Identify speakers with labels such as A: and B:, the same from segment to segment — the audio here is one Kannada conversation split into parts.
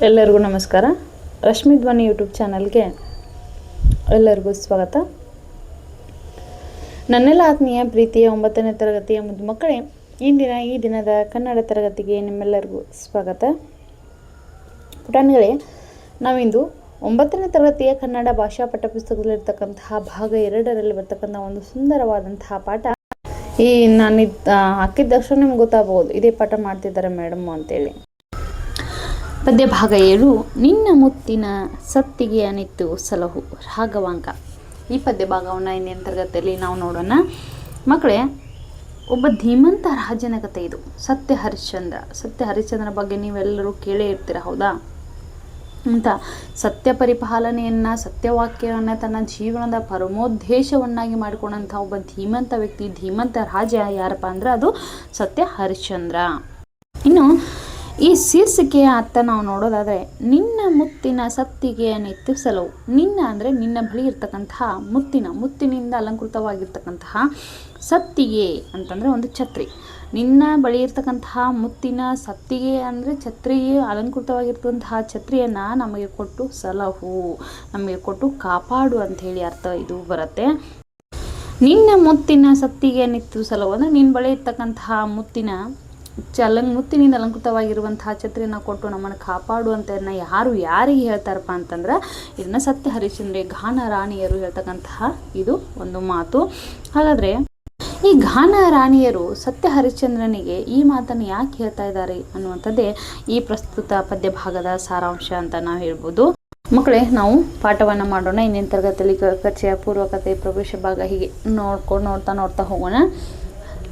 A: ಎಲ್ಲರಿಗೂ ನಮಸ್ಕಾರ. ರಶ್ಮಿ ಧ್ವನಿ ಯೂಟ್ಯೂಬ್ ಚಾನಲ್ಗೆ ಎಲ್ಲರಿಗೂ ಸ್ವಾಗತ. ನನ್ನೆಲ್ಲ ಆತ್ಮೀಯ ಪ್ರೀತಿಯ 9ನೇ ತರಗತಿಯ ಮುದ್ದು ಮಕ್ಕಳೇ, ಈ ದಿನದ ಕನ್ನಡ ತರಗತಿಗೆ ನಿಮ್ಮೆಲ್ಲರಿಗೂ ಸ್ವಾಗತ. ಪುಟಾಣಿಗಳೇ, ನಾವಿಂದು 9ನೇ ತರಗತಿಯ ಕನ್ನಡ ಭಾಷಾ ಪಠ್ಯಪುಸ್ತಕದಲ್ಲಿರ್ತಕ್ಕಂತಹ ಭಾಗ 2ರಲ್ಲಿ ಬರ್ತಕ್ಕಂಥ ಒಂದು ಸುಂದರವಾದಂತಹ ಪಾಠ. ನಾನು ಹಾಕಿದ ತಕ್ಷಣ ನಿಮ್ಗೆ ಗೊತ್ತಾಗ್ಬೋದು ಇದೇ ಪಾಠ ಮಾಡ್ತಿದ್ದಾರೆ ಮೇಡಮ್ ಅಂತೇಳಿ. ಪದ್ಯ ಭಾಗ 7, ನಿನ್ನ ಮುತ್ತಿನ ಸತ್ತಿಗೆ ಅನಿತ್ತು ಸಲಹು, ರಾಘವಾಂಕ. ಈ ಪದ್ಯ ಭಾಗವನ್ನು ಇಂದಿನ ತರಗತಿಯಲ್ಲಿ ನಾವು ನೋಡೋಣ. ಮಕ್ಕಳೇ, ಒಬ್ಬ ಧೀಮಂತ ರಾಜನ ಕಥೆ ಇದು. ಸತ್ಯ ಹರಿಶ್ಚಂದ್ರನ ಬಗ್ಗೆ ನೀವೆಲ್ಲರೂ ಕೇಳೇ ಇರ್ತೀರ, ಹೌದಾ? ಅಂತ ಸತ್ಯ ಪರಿಪಾಲನೆಯನ್ನು, ಸತ್ಯವಾಕ್ಯವನ್ನು ತನ್ನ ಜೀವನದ ಪರಮೋದ್ದೇಶವನ್ನಾಗಿ ಮಾಡಿಕೊಂಡಂಥ ಒಬ್ಬ ಧೀಮಂತ ವ್ಯಕ್ತಿ, ಧೀಮಂತ ರಾಜ ಯಾರಪ್ಪ ಅಂದ್ರೆ ಅದು ಸತ್ಯ ಹರಿಶ್ಚಂದ್ರ. ಇನ್ನು ಈ ಶೀರ್ಷಿಕೆಯ ಅರ್ಥ ನಾವು ನೋಡೋದಾದರೆ, ನಿನ್ನ ಮುತ್ತಿನ ಸತ್ತಿಗೆ ಅನಿತ್ತು ಸಲವು. ನಿನ್ನ ಅಂದರೆ ನಿನ್ನ ಬಳಿ ಇರ್ತಕ್ಕಂತಹ ಮುತ್ತಿನಿಂದ ಅಲಂಕೃತವಾಗಿರ್ತಕ್ಕಂತಹ ಸತ್ತಿಗೆ ಅಂತಂದರೆ ಒಂದು ಛತ್ರಿ. ನಿನ್ನ ಬಳಿ ಇರ್ತಕ್ಕಂತಹ ಮುತ್ತಿನ ಸತ್ತಿಗೆ ಅಂದರೆ ಛತ್ರಿಗೆ ಅಲಂಕೃತವಾಗಿರ್ತಕ್ಕಂತಹ ಛತ್ರಿಯನ್ನು ನಮಗೆ ಕೊಟ್ಟು ಸಲಹು, ನಮಗೆ ಕೊಟ್ಟು ಕಾಪಾಡು ಅಂಥೇಳಿ ಅರ್ಥ ಇದು ಬರುತ್ತೆ. ನಿನ್ನ ಮುತ್ತಿನ ಸತ್ತಿಗೆ ಅನಿತ್ತು ಸಲವು ಅಂದರೆ ನಿನ್ನ ಬಳಿ ಇರ್ತಕ್ಕಂತಹ ಮುತ್ತಿನಿಂದ ಅಲಂಕೃತವಾಗಿರುವಂತಹ ಛತ್ರಿಯನ್ನು ಕೊಟ್ಟು ನಮ್ಮನ್ನು ಕಾಪಾಡುವಂತ ಯಾರಿಗೆ ಹೇಳ್ತಾರಪ್ಪ ಅಂತಂದ್ರೆ, ಇದನ್ನ ಸತ್ಯ ಹರಿಶ್ಚಂದ್ರ ಗಾನ ರಾಣಿಯರು ಹೇಳ್ತಕ್ಕಂತಹ ಇದು ಒಂದು ಮಾತು. ಹಾಗಾದರೆ ಈ ಗಾನ ರಾಣಿಯರು ಸತ್ಯ ಹರಿಶ್ಚಂದ್ರನಿಗೆ ಈ ಮಾತನ್ನು ಯಾಕೆ ಹೇಳ್ತಾ ಇದ್ದಾರೆ ಅನ್ನುವಂಥದ್ದೇ ಈ ಪ್ರಸ್ತುತ ಪದ್ಯ ಭಾಗದ ಸಾರಾಂಶ ಅಂತ ನಾವು ಹೇಳ್ಬೋದು. ಮಕ್ಕಳೇ, ನಾವು ಪಾಠವನ್ನು ಮಾಡೋಣ. ಇಂದಿನ ತರಗತಿಯಲ್ಲಿ ಕಚೆಯ ಪೂರ್ವಕತೆ, ಪ್ರವೇಶ ಭಾಗ ಹೀಗೆ ನೋಡ್ತಾ ಹೋಗೋಣ.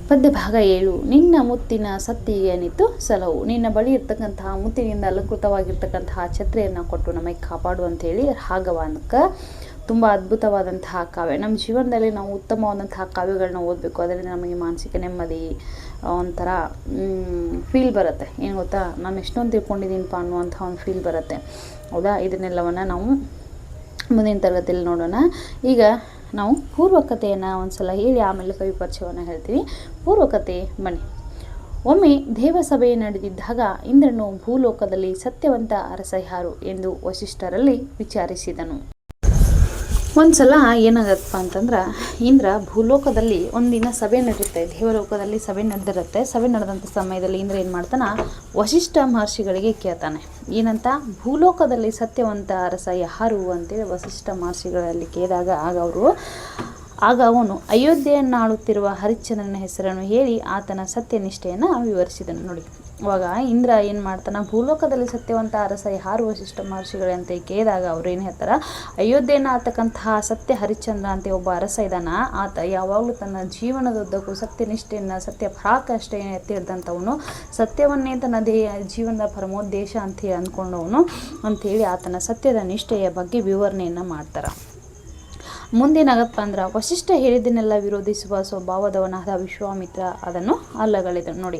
A: ಪದ್ಯ ಭಾಗ 7, ನಿನ್ನ ಮುತ್ತಿನ ಸತ್ತಿಗೆ ಅನಿತ್ತು ಸಲಹು. ನಿನ್ನ ಬಳಿ ಇರ್ತಕ್ಕಂತಹ ಮುತ್ತಿನಿಂದ ಅಲಂಕೃತವಾಗಿರ್ತಕ್ಕಂತಹ ಛತ್ರಿಯನ್ನು ಕೊಟ್ಟು ನಮಗೆ ಕಾಪಾಡು ಅಂತೇಳಿ ರಾಘವಾಂಕ. ತುಂಬ ಅದ್ಭುತವಾದಂತಹ ಕಾವ್ಯ. ನಮ್ಮ ಜೀವನದಲ್ಲಿ ನಾವು ಉತ್ತಮವಾದಂತಹ ಕಾವ್ಯಗಳನ್ನ ಓದಬೇಕು. ಅದರಿಂದ ನಮಗೆ ಮಾನಸಿಕ ನೆಮ್ಮದಿ, ಒಂಥರ ಫೀಲ್ ಬರುತ್ತೆ. ಏನು ಗೊತ್ತಾ, ನಾನು ಎಷ್ಟೊಂದು ತಿಳ್ಕೊಂಡಿದ್ದೀನಪ್ಪ ಅನ್ನುವಂಥ ಒಂದು ಫೀಲ್ ಬರುತ್ತೆ, ಹೌದಾ? ಇದನ್ನೆಲ್ಲವನ್ನು ನಾವು ಮುಂದಿನ ತರಗತಿಯಲ್ಲಿ ನೋಡೋಣ. ಈಗ ನಾವು ಪೂರ್ವಕತೆಯನ್ನು ಒಂದು ಸಲ ಹೇಳಿ ಆಮೇಲೆ ಕವಿ ಪರಿಚಯವನ್ನು ಹೇಳ್ತೀವಿ. ಪೂರ್ವಕತೆ ಬನ್ನಿ. ಒಮ್ಮೆ ದೇವಸಭೆ ನಡೆದಿದ್ದಾಗ ಇಂದ್ರನು ಭೂಲೋಕದಲ್ಲಿ ಸತ್ಯವಂತ ಅರಸ ಯಾರು ಎಂದು ವಸಿಷ್ಠರಲ್ಲಿ ವಿಚಾರಿಸಿದನು. ಒಂದು ಸಲ ಏನಾಗತ್ತಪ್ಪ ಅಂತಂದ್ರೆ, ಇಂದ್ರ ಭೂಲೋಕದಲ್ಲಿ ಒಂದಿನ ಸಭೆ ನಡೆಯುತ್ತೆ. ದೇವಲೋಕದಲ್ಲಿ ಸಭೆ ನಡೆದಿರುತ್ತೆ. ಸಭೆ ನಡೆದಂಥ ಸಮಯದಲ್ಲಿ ಇಂದ್ರ ಏನು ಮಾಡ್ತಾನೆ, ವಸಿಷ್ಠ ಮಹರ್ಷಿಗಳಿಗೆ ಕೇಳ್ತಾನೆ. ಏನಂತ, ಭೂಲೋಕದಲ್ಲಿ ಸತ್ಯವಂತ ಅರಸ ಯಾರು ಅಂತೇಳಿ ವಸಿಷ್ಠ ಮಹರ್ಷಿಗಳಲ್ಲಿ ಕೇಳಿದಾಗ ಆಗ ಅವನು ಅಯೋಧ್ಯೆಯನ್ನಾಳುತ್ತಿರುವ ಹರಿಶ್ಚಂದ್ರನ ಹೆಸರನ್ನು ಹೇಳಿ ಆತನ ಸತ್ಯನಿಷ್ಠೆಯನ್ನು ವಿವರಿಸಿದನು. ನೋಡಿ, ಅವಾಗ ಇಂದ್ರ ಏನು ಮಾಡ್ತಾನೆ, ಭೂಲೋಕದಲ್ಲಿ ಸತ್ಯವಂತ ಅರಸ ಯಾರು ವಸಿಷ್ಠ ಮಹರ್ಷಿಗಳೇ ಅಂತ ಕೇಳಿದಾಗ ಅವ್ರು ಏನು ಹೇಳ್ತಾರೆ, ಅಯೋಧ್ಯೆಯನ್ನು ಆತಕ್ಕಂತಹ ಸತ್ಯ ಹರಿಶ್ಚಂದ್ರ ಅಂತ ಒಬ್ಬ ಅರಸ ಇದ್ದಾನ. ಆತ ಯಾವಾಗಲೂ ತನ್ನ ಜೀವನದುದ್ದಕ್ಕೂ ಸತ್ಯನಿಷ್ಠೆಯನ್ನು, ಸತ್ಯ ಪರಾಕಾಷ್ಠೆಯನ್ನು ಎತ್ತಿಡ್ದಂಥವನು, ಸತ್ಯವನ್ನೇ ತನ್ನ ಜೀವನದ ಪರಮೋದ್ದೇಶ ಅಂತ ಅಂದ್ಕೊಂಡವನು ಅಂಥೇಳಿ ಆತನ ಸತ್ಯದ ನಿಷ್ಠೆಯ ಬಗ್ಗೆ ವಿವರಣೆಯನ್ನು ಮಾಡ್ತಾರೆ. ಮುಂದೇನಾಗತ್ತಪ್ಪ ಅಂದ್ರೆ, ವಸಿಷ್ಠ ಹೇಳಿದ್ದನ್ನೆಲ್ಲ ವಿರೋಧಿಸುವ ಸ್ವಭಾವದವನಾದ ವಿಶ್ವಾಮಿತ್ರ ಅದನ್ನು ಅಲ್ಲಗಳೆದನು. ನೋಡಿ,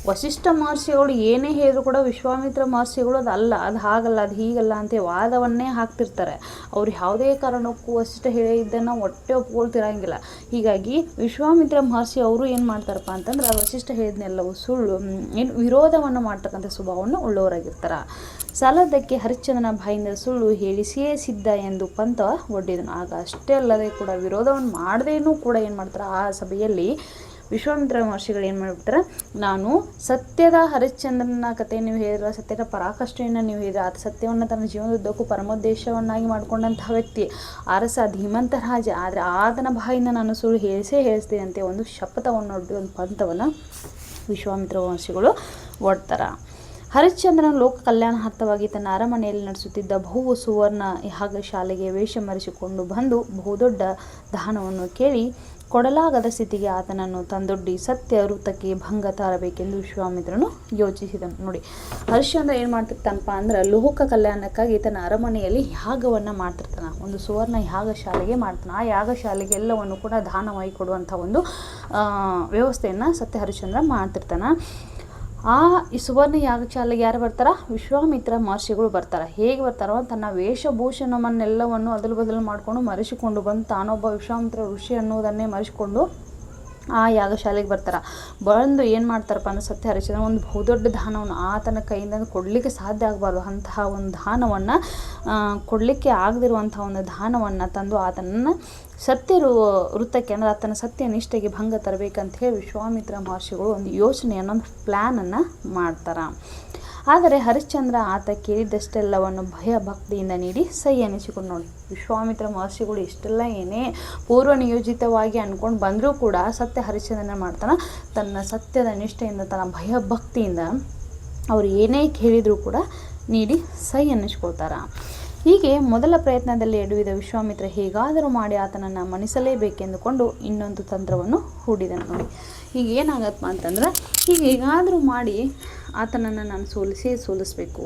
A: ವಸಿಷ್ಠ ಮಹರ್ಷಿಗಳು ಏನೇ ಹೇಳಿದ್ರು ಕೂಡ ವಿಶ್ವಾಮಿತ್ರ ಮಹರ್ಷಿಗಳು ಅದು ಹಾಗಲ್ಲ, ಅದು ಹೀಗಲ್ಲ ಅಂತ ವಾದವನ್ನೇ ಹಾಕ್ತಿರ್ತಾರೆ. ಅವ್ರು ಯಾವುದೇ ಕಾರಣಕ್ಕೂ ವಸಿಷ್ಠ ಹೇಳಿದ್ದನ್ನು ಒಪ್ಕೊಳ್ತಿರಂಗಿಲ್ಲ. ಹೀಗಾಗಿ ವಿಶ್ವಾಮಿತ್ರ ಮಹರ್ಷಿ ಅವರು ಏನು ಮಾಡ್ತಾರಪ್ಪ ಅಂತಂದ್ರೆ, ವಸಿಷ್ಠ ಹೇಳಿದ್ನೆಲ್ಲವೂ ಸುಳ್ಳು, ವಿರೋಧವನ್ನು ಮಾಡ್ತಕ್ಕಂಥ ಸ್ವಭಾವವನ್ನು ಉಳ್ಳವರಾಗಿರ್ತಾರೆ. ಸಾಲದಕ್ಕೆ ಹರಿಶ್ಚಂದ್ರನ ಬಾಯಿಂದ ಸುಳ್ಳು ಹೇಳಿಸಿಯೇ ಸಿದ್ಧ ಎಂದು ಪಂತ ಒಡ್ಡಿದನು. ಆಗ ಅಷ್ಟೇ ಅಲ್ಲದೆ ಕೂಡ ವಿರೋಧವನ್ನು ಮಾಡದೇನೂ ಕೂಡ ಏನು ಮಾಡ್ತಾರೆ, ಆ ಸಭೆಯಲ್ಲಿ ವಿಶ್ವಾಮಿತ್ರ ಮಹರ್ಷಿಗಳು ಏನು ಮಾಡಿಬಿಡ್ತಾರೆ, ನಾನು ಸತ್ಯದ ಹರಿಶ್ಚಂದ್ರನ ಕಥೆ ನೀವು ಹೇಳಿದ್ರೆ, ಸತ್ಯದ ಪರಾಕಾಷ್ಠೆಯನ್ನು ನೀವು ಹೇಳಿದ್ರೆ, ಆತ ಸತ್ಯವನ್ನು ತನ್ನ ಜೀವನದುದ್ದಕ್ಕೂ ಪರಮೋದ್ದೇಶವನ್ನಾಗಿ ಮಾಡಿಕೊಂಡಂತಹ ವ್ಯಕ್ತಿ, ಅರಸ, ಧೀಮಂತ ರಾಜ, ಆದರೆ ಆತನ ಬಾಯಿಂದ ನಾನು ಸುಳ್ಳು ಹೇಳಿಸ್ತೀನಿ ಅಂತ ಒಂದು ಶಪಥವನ್ನು ಒಡ್ಡಿ ಒಂದು ಪಂಥವನ್ನು ವಿಶ್ವಾಮಿತ್ರ ಮಹರ್ಷಿಗಳು ಒಡ್ತಾರೆ. ಹರಿಶ್ಚಂದ್ರನ ಲೋಕ ಕಲ್ಯಾಣಾರ್ಥವಾಗಿ ತನ್ನ ಅರಮನೆಯಲ್ಲಿ ನಡೆಸುತ್ತಿದ್ದ ಬಹು ಸುವರ್ಣ ಯಾಗಶಾಲೆಗೆ ವೇಷ ಮರೆಸಿಕೊಂಡು ಬಂದು ಬಹುದೊಡ್ಡ ದಾನವನ್ನು ಕೇಳಿ ಕೊಡಲಾಗದ ಸ್ಥಿತಿಗೆ ಆತನನ್ನು ತಂದೊಡ್ಡಿ ಸತ್ಯ ವೃತ್ತಕ್ಕೆ ಭಂಗ ತಾರಬೇಕೆಂದು ವಿಶ್ವಾಮಿತ್ರನು ಯೋಚಿಸಿದನು. ನೋಡಿ, ಹರಿಶ್ಚಂದ್ರ ಏನು ಮಾಡ್ತಿರ್ತಾನಪ್ಪ ಅಂದ್ರೆ, ಲೋಕ ಕಲ್ಯಾಣಕ್ಕಾಗಿ ತನ್ನ ಅರಮನೆಯಲ್ಲಿ ಯಾಗವನ್ನು ಮಾಡ್ತಿರ್ತಾನೆ. ಒಂದು ಸುವರ್ಣ ಯಾಗಶಾಲೆಗೆ ಮಾಡ್ತಾನೆ. ಆ ಯಾಗಶಾಲೆಗೆ ಎಲ್ಲವನ್ನು ಕೂಡ ದಾನವಾಗಿ ಕೊಡುವಂಥ ಒಂದು ವ್ಯವಸ್ಥೆಯನ್ನು ಸತ್ಯ ಹರಿಶ್ಚಂದ್ರ ಮಾಡ್ತಿರ್ತಾನೆ. ಈ ಸುವರ್ಣ ಯಾಗಶಾಲೆಗೆ ಯಾರು ಬರ್ತಾರ, ವಿಶ್ವಾಮಿತ್ರ ಮಹರ್ಷಿಗಳು ಬರ್ತಾರೆ. ಹೇಗೆ ಬರ್ತಾರೋ, ತನ್ನ ವೇಷಭೂಷಣವನ್ನೆಲ್ಲವನ್ನು ಅದಲು ಬದಲು ಮಾಡಿಕೊಂಡು ಮರೆಸಿಕೊಂಡು ಬಂದು ತಾನೊಬ್ಬ ವಿಶ್ವಾಮಿತ್ರ ಋಷಿ ಅನ್ನೋದನ್ನೇ ಮರೆಸಿಕೊಂಡು ಆ ಯಾಗಶಾಲೆಗೆ ಬರ್ತಾರೆ. ಬಂದು ಏನು ಮಾಡ್ತಾರಪ್ಪ ಅಂದ್ರೆ ಸತ್ಯ ಹರಿಶ್ಚಂದ್ರ ಒಂದು ಬಹುದೊಡ್ಡ ದಾನವನ್ನು ಆತನ ಕೈಯಿಂದ ಕೊಡಲಿಕ್ಕೆ ಸಾಧ್ಯ ಆಗಬಾರ್ದು ಅಂತಹ ಒಂದು ದಾನವನ್ನು ಕೊಡಲಿಕ್ಕೆ ಆಗದಿರುವಂಥ ಒಂದು ದಾನವನ್ನು ತಂದು ಆತನನ್ನು ಸತ್ಯ ವೃತ್ತಕ್ಕೆ ಅಂದರೆ ಆತನ ಸತ್ಯ ನಿಷ್ಠೆಗೆ ಭಂಗ ತರಬೇಕಂತ ಹೇಳಿ ವಿಶ್ವಾಮಿತ್ರ ಮಹರ್ಷಿಗಳು ಒಂದು ಯೋಚನೆಯನ್ನು, ಒಂದು ಪ್ಲ್ಯಾನನ್ನು ಮಾಡ್ತಾರೆ. ಆದರೆ ಹರಿಶ್ಚಂದ್ರ ಆತ ಕೇಳಿದಷ್ಟೆಲ್ಲವನ್ನು ಭಯ ಭಕ್ತಿಯಿಂದ ನೀಡಿ ಸೈ ಎನಿಸಿಕೊಂಡು ನೋಡಿ. ವಿಶ್ವಾಮಿತ್ರ ಮಹರ್ಷಿಗಳು ಇಷ್ಟೆಲ್ಲ ಏನೇ ಪೂರ್ವ ನಿಯೋಜಿತವಾಗಿ ಅಂದ್ಕೊಂಡು ಬಂದರೂ ಕೂಡ ಸತ್ಯ ಹರಿಶ್ಚಂದ್ರನ ಮಾಡ್ತಾನೆ ತನ್ನ ಸತ್ಯದ ನಿಷ್ಠೆಯಿಂದ, ತನ್ನ ಭಯ ಭಕ್ತಿಯಿಂದ ಅವರು ಏನೇ ಕೇಳಿದರೂ ಕೂಡ ನೀಡಿ ಸೈ ಅನ್ನಿಸ್ಕೊಳ್ತಾರೆ. ಹೀಗೆ ಮೊದಲ ಪ್ರಯತ್ನದಲ್ಲಿ ಎಡವಿದ ವಿಶ್ವಾಮಿತ್ರ ಹೇಗಾದರೂ ಮಾಡಿ ಆತನನ್ನು ಮಣಿಸಲೇಬೇಕೆಂದುಕೊಂಡು ಇನ್ನೊಂದು ತಂತ್ರವನ್ನು ಹೂಡಿದನು ನೋಡಿ. ಈಗ ಏನಾಗತ್ತಪ್ಪ ಅಂತಂದ್ರೆ ಈಗ ಹೇಗಾದರೂ ಮಾಡಿ ಆತನನ್ನು ನಾನು ಸೋಲಿಸಬೇಕು,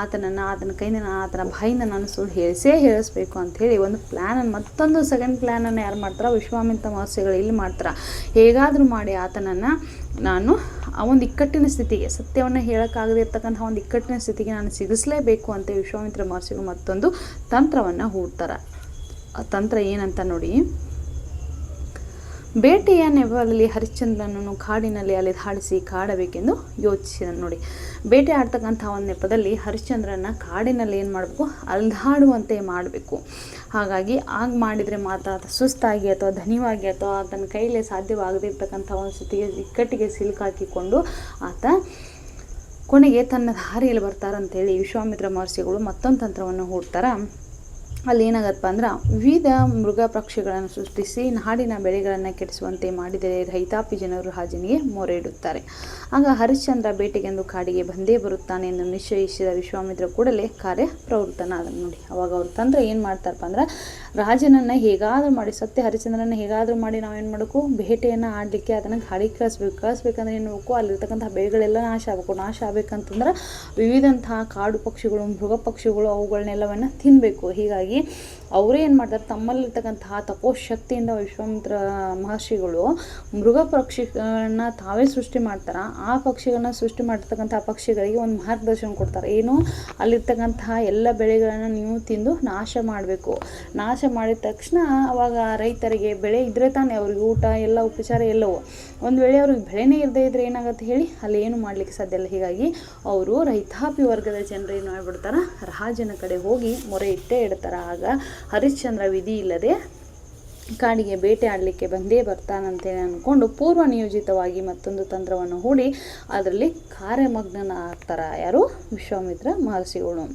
A: ಆತನ ಕೈಯಿಂದ ಆತನ ಬಾಯಿಂದ ನಾನು ಹೇಳಿಸ್ಬೇಕು ಅಂಥೇಳಿ ಒಂದು ಪ್ಲ್ಯಾನನ್ನು, ಮತ್ತೊಂದು ಸೆಕೆಂಡ್ ಪ್ಲ್ಯಾನನ್ನು ಯಾರು ಮಾಡ್ತಾರೆ? ವಿಶ್ವಾಮಿತ್ರ ಮಹರ್ಷಿಗಳು ಇಲ್ಲಿ ಮಾಡ್ತಾರೆ. ಹೇಗಾದರೂ ಮಾಡಿ ಆತನನ್ನು ನಾನು ಆ ಒಂದು ಇಕ್ಕಟ್ಟಿನ ಸ್ಥಿತಿಗೆ, ಸತ್ಯವನ್ನು ಹೇಳೋಕ್ಕಾಗದೇ ಇರ್ತಕ್ಕಂಥ ಒಂದು ಇಕ್ಕಟ್ಟಿನ ಸ್ಥಿತಿಗೆ ನಾನು ಸಿಗಿಸಲೇಬೇಕು ಅಂತ ವಿಶ್ವಾಮಿತ್ರ ಮಹರ್ಷಿಗಳು ಮತ್ತೊಂದು ತಂತ್ರವನ್ನು ಹೂಡ್ತಾರೆ. ಆ ತಂತ್ರ ಏನಂತ ನೋಡಿ. ಬೇಟೆಯ ನೆಪದಲ್ಲಿ ಹರಿಶ್ಚಂದ್ರನನ್ನು ಕಾಡಿನಲ್ಲಿ ಅಲೆದಾಡಿಸಿ ಕಾಡಬೇಕೆಂದು ಯೋಚಿಸಿದನು ನೋಡಿ. ಬೇಟೆ ಆಡ್ತಕ್ಕಂಥ ಒಂದು ನೆಪದಲ್ಲಿ ಹರಿಶ್ಚಂದ್ರನ ಕಾಡಿನಲ್ಲಿ ಏನು ಮಾಡಬೇಕು? ಅಲೆದಾಡುವಂತೆ ಮಾಡಬೇಕು. ಹಾಗಾಗಿ ಆಗ ಮಾಡಿದರೆ ಮಾತ್ರ ಆತ ಸುಸ್ತಾಗಿ ಅಥವಾ ಧನಿವಾಗಿ ಅಥವಾ ಆತನ ಕೈಲೇ ಸಾಧ್ಯವಾಗದೇ ಇರ್ತಕ್ಕಂಥ ಒಂದು ಸ್ಥಿತಿಗೆ, ಇಕ್ಕಟ್ಟಿಗೆ ಸಿಲುಕಾಕಿಕೊಂಡು ಆತ ಕೊನೆಗೆ ತನ್ನ ದಾರಿಯಲ್ಲಿ ಬರ್ತಾರಂತೇಳಿ ವಿಶ್ವಾಮಿತ್ರ ಮಹರ್ಷಿಗಳು ಮತ್ತೊಂದು ತಂತ್ರವನ್ನು ಹೂಡ್ತಾರೆ. ಅಲ್ಲಿ ಏನಾಗತ್ತಪ್ಪ ಅಂದ್ರೆ ವಿವಿಧ ಮೃಗ ಪಕ್ಷಿಗಳನ್ನು ಸೃಷ್ಟಿಸಿ ನಾಡಿನ ಬೆಳೆಗಳನ್ನು ಕೆಡಿಸುವಂತೆ ಮಾಡಿದರೆ ರೈತಾಪಿ ಜನರು ರಾಜನಿಗೆ ಮೊರೆ ಇಡುತ್ತಾರೆ. ಆಗ ಹರಿಶ್ಚಂದ್ರ ಬೇಟೆಗೆಂದು ಕಾಡಿಗೆ ಬಂದೇ ಬರುತ್ತಾನೆ ಎಂದು ನಿಶ್ಚಯಿಸಿದ ವಿಶ್ವಾಮಿತ್ರ ಕೂಡಲೇ ಕಾರ್ಯ ಪ್ರವೃತ್ತನಾದನು ನೋಡಿ. ಅವಾಗ ಅವ್ರ ತಂತ್ರ ಏನು ಮಾಡ್ತಾರಪ್ಪ ಅಂದ್ರೆ ರಾಜನನ್ನು ಹೇಗಾದರೂ ಮಾಡಿ, ಸತ್ಯ ಹರಿಶ್ಚಂದ್ರನ ಹೇಗಾದರೂ ಮಾಡಿ ನಾವೇನು ಮಾಡಬೇಕು? ಬೇಟೆಯನ್ನು ಆಡಲಿಕ್ಕೆ ಅದನ್ನು ಕಾಡಿಗೆ ಕಳಿಸ್ಬೇಕಂದ್ರೆ ಏನು ಮಾಡಬೇಕು? ಅಲ್ಲಿರ್ತಕ್ಕಂಥ ಬೆಳೆಗಳೆಲ್ಲ ನಾಶ ಆಗಬೇಕಂತಂದ್ರೆ ವಿವಿಧಂತಹ ಕಾಡು ಪಕ್ಷಿಗಳು, ಮೃಗ ಪಕ್ಷಿಗಳು ಅವುಗಳನ್ನೆಲ್ಲವನ್ನು ತಿನ್ನಬೇಕು. ಹೀಗಾಗಿ ಅವರೇ ಏನು ಮಾಡ್ತಾರೆ? ತಮ್ಮಲ್ಲಿರ್ತಕ್ಕಂತಹ ತಪೋಶಕ್ತಿಯಿಂದ ವಿಶ್ವಾಮಿತ್ರ ಮಹರ್ಷಿಗಳು ಮೃಗ ಪಕ್ಷಿಗಳನ್ನ ತಾವೇ ಸೃಷ್ಟಿ ಮಾಡ್ತಾರೆ. ಆ ಪಕ್ಷಿಗಳನ್ನ ಸೃಷ್ಟಿ ಮಾಡಿರ್ತಕ್ಕಂಥ ಪಕ್ಷಿಗಳಿಗೆ ಒಂದು ಮಾರ್ಗದರ್ಶನ ಕೊಡ್ತಾರೆ. ಏನು? ಅಲ್ಲಿರ್ತಕ್ಕಂತಹ ಎಲ್ಲ ಬೆಳೆಗಳನ್ನು ನೀವು ತಿಂದು ನಾಶ ಮಾಡಬೇಕು. ನಾಶ ಮಾಡಿದ ತಕ್ಷಣ ಅವಾಗ ರೈತರಿಗೆ ಬೆಳೆ ಇದ್ರೆ ತಾನೇ ಅವ್ರಿಗೆ ಊಟ ಎಲ್ಲ ಉಪಚಾರ ಎಲ್ಲವೂ. ಒಂದು ವೇಳೆ ಅವ್ರಿಗೆ ಬೆಳೆನೇ ಇರದೇ ಇದ್ರೆ ಏನಾಗುತ್ತೆ ಹೇಳಿ? ಅಲ್ಲಿ ಏನು ಮಾಡಲಿಕ್ಕೆ ಸಾಧ್ಯ ಇಲ್ಲ. ಹೀಗಾಗಿ ಅವರು ರೈತಾಪಿ ವರ್ಗದ ಜನರು ಏನು ಮಾಡಿಬಿಡ್ತಾರೆ? ರಾಜನ ಕಡೆ ಹೋಗಿ ಮೊರೆ ಇಟ್ಟೇ ಇಡ್ತಾರೆ. ಆಗ ಹರಿಶ್ಚಂದ್ರ ವಿಧಿ ಇಲ್ಲದೆ ಕಾಡಿಗೆ ಬೇಟೆ ಆಡಲಿಕ್ಕೆ ಬಂದೇ ಬರ್ತಾನಂತೇಳಿ ಅಂದ್ಕೊಂಡು ಪೂರ್ವ ನಿಯೋಜಿತವಾಗಿ ಮತ್ತೊಂದು ತಂತ್ರವನ್ನು ಹೂಡಿ ಅದರಲ್ಲಿ ಕಾರ್ಯಮಗ್ನನಾಗ್ತಾರೆ. ಯಾರು? ವಿಶ್ವಾಮಿತ್ರ ಮಹರ್ಷಿಗಳು.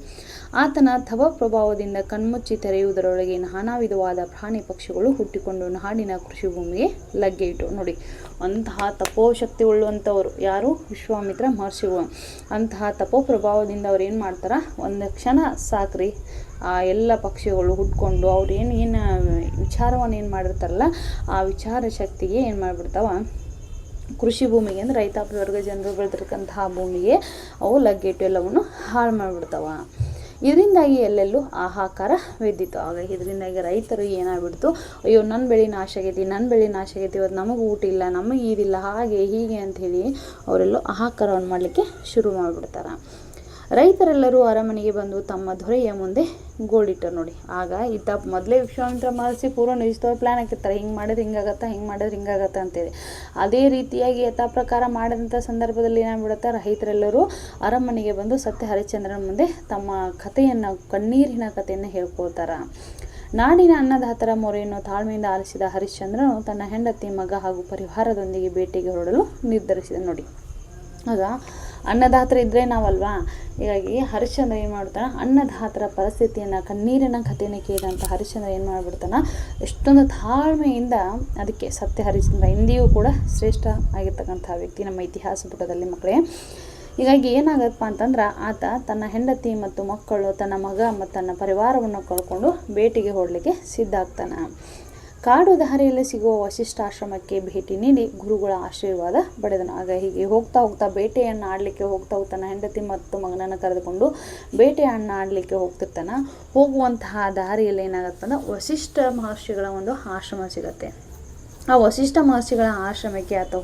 A: ಆತನ ತವ ಪ್ರಭಾವದಿಂದ ಕಣ್ಮುಚ್ಚಿ ತೆರೆಯುವುದರೊಳಗೆ ನಾನಾ ವಿಧವಾದ ಪ್ರಾಣಿ ಪಕ್ಷಿಗಳು ಹುಟ್ಟಿಕೊಂಡು ನಾಡಿನ ಕೃಷಿ ಭೂಮಿಗೆ ಲಗ್ಗೆ ಇಟ್ಟು ನೋಡಿ. ಅಂತಹ ತಪೋಶಕ್ತಿ ಉಳ್ಳುವಂಥವರು ಯಾರು? ವಿಶ್ವಾಮಿತ್ರ ಮಹರ್ಷಿಗಳು. ಅಂತಹ ತಪೋ ಪ್ರಭಾವದಿಂದ ಅವ್ರು ಏನು ಮಾಡ್ತಾರೆ? ಒಂದು ಕ್ಷಣ ಸಾಕ್ರಿ ಆ ಎಲ್ಲ ಪಕ್ಷಿಗಳು ಹುಟ್ಕೊಂಡು ಅವ್ರು ಏನು ವಿಚಾರವನ್ನು ಏನು ಮಾಡಿರ್ತಾರಲ್ಲ ಆ ವಿಚಾರ ಶಕ್ತಿಗೆ ಏನು ಮಾಡಿಬಿಡ್ತಾವ? ಕೃಷಿ ಭೂಮಿಗೆ ಅಂದರೆ ರೈತಾಪಿ ವರ್ಗ ಜನರು ಬೆಳೆದಿರ್ತಕ್ಕಂತಹ ಭೂಮಿಗೆ ಅವು ಲಗ್ಗೆಟ್ಟು ಎಲ್ಲವನ್ನು ಹಾಳು ಮಾಡಿಬಿಡ್ತಾವ. ಇದರಿಂದಾಗಿ ಎಲ್ಲೆಲ್ಲೂ ಹಾಹಾಕಾರ ವೆದ್ದಿತ್ತು. ಆಗ ಇದರಿಂದಾಗಿ ರೈತರು ಏನಾಗ್ಬಿಡ್ತು? ಅಯ್ಯೋ ನನ್ನ ಬೆಳೆ ನಾಶ ಆಗೈತಿ, ಇವತ್ತು ನಮಗೆ ಊಟ ಇಲ್ಲ, ನಮಗೆ ಇದಿಲ್ಲ, ಹಾಗೆ ಹೀಗೆ ಅಂಥೇಳಿ ಅವರೆಲ್ಲೂ ಹಾಹಾಕಾರವನ್ನು ಮಾಡಲಿಕ್ಕೆ ಶುರು ಮಾಡಿಬಿಡ್ತಾರೆ. ರೈತರೆಲ್ಲರೂ ಅರಮನೆಗೆ ಬಂದು ತಮ್ಮ ದೊರೆಯ ಮುಂದೆ ಗೋಳಿಟ್ಟರು ನೋಡಿ. ಆಗ ಮೊದಲೇ ವಿಶ್ವಾಮಿತ್ರ ಮಹರ್ಷಿ ಪೂರ್ವ ನಿಶ್ಚಿತವಾಗಿ ಪ್ಲ್ಯಾನ್ ಹಾಕಿರ್ತಾರೆ. ಹಿಂಗೆ ಮಾಡಿದ್ರೆ ಹಿಂಗಾಗತ್ತೆ ಅಂತೇಳಿ. ಅದೇ ರೀತಿಯಾಗಿ ಯಥಾ ಪ್ರಕಾರ ಮಾಡಿದಂಥ ಸಂದರ್ಭದಲ್ಲಿ ಏನಾಗ್ಬಿಡುತ್ತೆ? ರೈತರೆಲ್ಲರೂ ಅರಮನೆಗೆ ಬಂದು ಸತ್ಯ ಹರಿಶ್ಚಂದ್ರನ ಮುಂದೆ ತಮ್ಮ ಕಥೆಯನ್ನು, ಕಣ್ಣೀರಿನ ಕಥೆಯನ್ನು ಹೇಳ್ಕೊಳ್ತಾರೆ. ನಾಡಿನ ಅನ್ನದಾತರ ಮೊರೆಯನ್ನು ತಾಳ್ಮೆಯಿಂದ ಆಲಿಸಿದ ಹರಿಶ್ಚಂದ್ರನು ತನ್ನ ಹೆಂಡತಿ, ಮಗ ಹಾಗೂ ಪರಿವಾರದೊಂದಿಗೆ ಬೇಟೆಗೆ ಹೊರಡಲು ನಿರ್ಧರಿಸಿದ ನೋಡಿ. ಆಗ ಅನ್ನದಾತರ ಇದ್ದರೆ ನಾವಲ್ವಾ? ಹೀಗಾಗಿ ಹರಿಶ್ಚಂದ್ರ ಏನು ಮಾಡ್ತಾನೆ? ಅನ್ನದಾತರ ಪರಿಸ್ಥಿತಿಯನ್ನು, ಕಣ್ಣೀರಿನ ಕಥೆಯನ್ನು ಕೇಳಿದಂಥ ಹರಿಶ್ಚಂದ್ರ ಏನು ಮಾಡಿಬಿಡ್ತಾನೆ? ಎಷ್ಟೊಂದು ತಾಳ್ಮೆಯಿಂದ ಅದಕ್ಕೆ ಸತ್ಯ ಹರಿಶ್ಚಂದ್ರ ಎಂದಿಗೂ ಕೂಡ ಶ್ರೇಷ್ಠ ಆಗಿರ್ತಕ್ಕಂಥ ವ್ಯಕ್ತಿ ನಮ್ಮ ಇತಿಹಾಸ ಪುಟದಲ್ಲಿ ಮಕ್ಕಳೇ. ಹೀಗಾಗಿ ಏನಾಗತ್ತಪ್ಪ ಅಂತಂದ್ರೆ ಆತ ತನ್ನ ಹೆಂಡತಿ ಮತ್ತು ಮಕ್ಕಳು, ತನ್ನ ಮಗ ಮತ್ತು ತನ್ನ ಪರಿವಾರವನ್ನು ಕಳ್ಕೊಂಡು ಬೇಟೆಗೆ ಹೊರಡಲಿಕ್ಕೆ ಸಿದ್ಧ ಆಗ್ತಾನೆ. ಕಾಡು ದಾರಿಯಲ್ಲಿ ಸಿಗುವ ವಸಿಷ್ಠಾಶ್ರಮಕ್ಕೆ ಭೇಟಿ ನೀಡಿ ಗುರುಗಳ ಆಶೀರ್ವಾದ ಪಡೆದನು. ಆಗ ಹೀಗೆ ಹೋಗ್ತಾ ಬೇಟೆಯನ್ನು ಆಡಲಿಕ್ಕೆ ಹೋಗ್ತಾ ತನ್ನ ಹೆಂಡತಿ ಮತ್ತು ಮಗನನ್ನು ಕರೆದುಕೊಂಡು ಬೇಟೆಯನ್ನು ಆಡಲಿಕ್ಕೆ ಹೋಗ್ತಿರ್ತಾನೆ. ಹೋಗುವಂತಹ ದಾರಿಯಲ್ಲಿ ಏನಾಗತ್ತೆ ಅಂದ್ರೆ ವಸಿಷ್ಠ ಮಹರ್ಷಿಗಳ ಒಂದು ಆಶ್ರಮ ಸಿಗತ್ತೆ. ಆ ವಸಿಷ್ಠ ಮಹರ್ಷಿಗಳ ಆಶ್ರಮಕ್ಕೆ ಆತ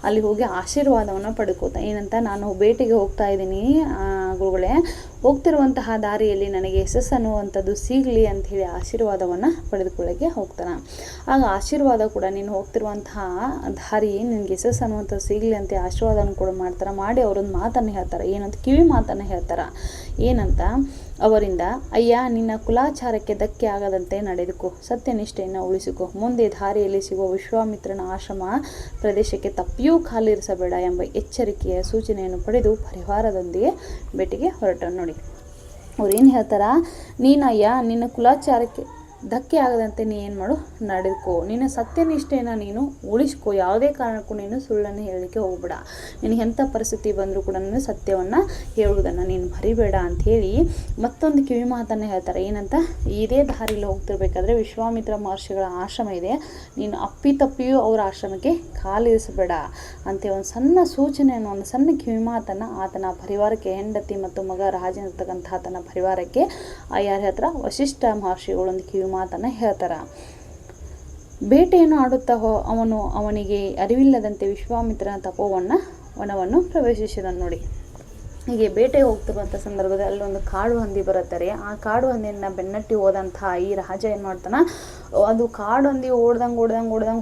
A: ಅಲ್ಲಿ ಹೋಗಿ ಆಶೀರ್ವಾದವನ್ನು ಪಡ್ಕೋತ ಏನಂತ? ನಾನು ಬೇಟೆಗೆ ಹೋಗ್ತಾ ಇದ್ದೀನಿ ಗುರುಗಳೇ, ಹೋಗ್ತಿರುವಂತಹ ದಾರಿಯಲ್ಲಿ ನನಗೆ ಯಶಸ್ಸು ಅನ್ನುವಂಥದ್ದು ಸಿಗಲಿ ಅಂಥೇಳಿ ಆಶೀರ್ವಾದವನ್ನು ಪಡೆದುಕೊಳ್ಳೋಕ್ಕೆ ಹೋಗ್ತಾನೆ. ಆಗ ಆಶೀರ್ವಾದ ಕೂಡ ನೀನು ಹೋಗ್ತಿರುವಂತಹ ದಾರಿ ನಿನಗೆ ಯಶಸ್ಸು ಅನ್ನುವಂಥದ್ದು ಸಿಗಲಿ ಅಂತ ಆಶೀರ್ವಾದನ ಕೂಡ ಮಾಡ್ತಾರೆ. ಮಾಡಿ ಅವರೊಂದು ಮಾತನ್ನು ಹೇಳ್ತಾರೆ, ಏನಂತ ಕಿವಿ ಮಾತನ್ನು ಹೇಳ್ತಾರೆ. ಏನಂತ ಅವರಿಂದ, ಅಯ್ಯ ನಿನ್ನ ಕುಲಾಚಾರಕ್ಕೆ ಧಕ್ಕೆ ಆಗದಂತೆ ನಡೆದುಕೋ, ಸತ್ಯನಿಷ್ಠೆಯನ್ನು ಉಳಿಸಿಕೊ, ಮುಂದೆ ದಾರಿಯಲ್ಲಿ ಸಿಗುವ ವಿಶ್ವಾಮಿತ್ರನ ಆಶ್ರಮ ಪ್ರದೇಶಕ್ಕೆ ತಪ್ಪಿಯೂ ಕಾಲಿರಿಸಬೇಡ ಎಂಬ ಎಚ್ಚರಿಕೆಯ ಸೂಚನೆಯನ್ನು ಪಡೆದು ಪರಿವಾರದೊಂದಿಗೆ ಭೇಟಿಗೆ ಹೊರಟ. ನೋಡಿ ಅವ್ರು ಏನು ಹೇಳ್ತಾರ, ನೀನಯ್ಯ ನಿನ್ನ ಕುಲಾಚಾರಕ್ಕೆ ಧಕ್ಕೆ ಆಗದಂತೆ ನೀ ಏನು ಮಾಡು, ನಡೆದುಕೋ, ನಿನ್ನ ಸತ್ಯನಿಷ್ಠೆಯನ್ನು ನೀನು ಉಳಿಸ್ಕೋ, ಯಾವುದೇ ಕಾರಣಕ್ಕೂ ನೀನು ಸುಳ್ಳನ್ನು ಹೇಳಲಿಕ್ಕೆ ಹೋಗ್ಬೇಡ, ನಿನಗೆ ಎಂಥ ಪರಿಸ್ಥಿತಿ ಬಂದರೂ ಕೂಡ ನೀನು ಸತ್ಯವನ್ನು ಹೇಳುವುದನ್ನು ನೀನು ಮರಿಬೇಡ ಅಂಥೇಳಿ ಮತ್ತೊಂದು ಕಿವಿ ಮಾತನ್ನು ಹೇಳ್ತಾರೆ. ಏನಂತ, ಇದೇ ದಾರಿಯಲ್ಲಿ ಹೋಗ್ತಿರ್ಬೇಕಾದ್ರೆ ವಿಶ್ವಾಮಿತ್ರ ಮಹರ್ಷಿಗಳ ಆಶ್ರಮ ಇದೆ, ನೀನು ಅಪ್ಪಿತಪ್ಪಿಯೂ ಅವರ ಆಶ್ರಮಕ್ಕೆ ಕಾಲಿರಿಸಬೇಡ ಅಂತ ಒಂದು ಸಣ್ಣ ಸೂಚನೆಯನ್ನು, ಒಂದು ಸಣ್ಣ ಕಿವಿ ಮಾತನ್ನು ಆತನ ಪರಿವಾರಕ್ಕೆ, ಹೆಂಡತಿ ಮತ್ತು ಮಗ ರಾಜನಿರ್ತಕ್ಕಂಥ ಆತನ ಪರಿವಾರಕ್ಕೆ ಯಾರ ಹತ್ರ ವಸಿಷ್ಠ ಮಹರ್ಷಿಗಳು ಒಂದು ಕಿವಿ ಮಾತನ್ನು ಹೇಳ್ತಾರ. ಬೇಟೆಯನ್ನು ಆಡುತ್ತಾ ಅವನಿಗೆ ಅರಿವಿಲ್ಲದಂತೆ ವಿಶ್ವಾಮಿತ್ರನ ವನವನ್ನು ಪ್ರವೇಶಿಸಿದನು. ನೋಡಿ ಹೀಗೆ ಬೇಟೆಗೆ ಹೋಗ್ತಿರುವಂಥ ಸಂದರ್ಭದಲ್ಲಿ ಅಲ್ಲೊಂದು ಕಾಡು ಹಂದಿ ಬರುತ್ತಾರೆ. ಆ ಕಾಡು ಹಂದಿಯನ್ನು ಬೆನ್ನಟ್ಟಿ ಹೋದಂತಹ ಈ ರಾಜ ಏನು ಮಾಡ್ತಾನೆ, ಅದು ಕಾಡು ಹಂದಿ ಓಡ್ದಂಗೆ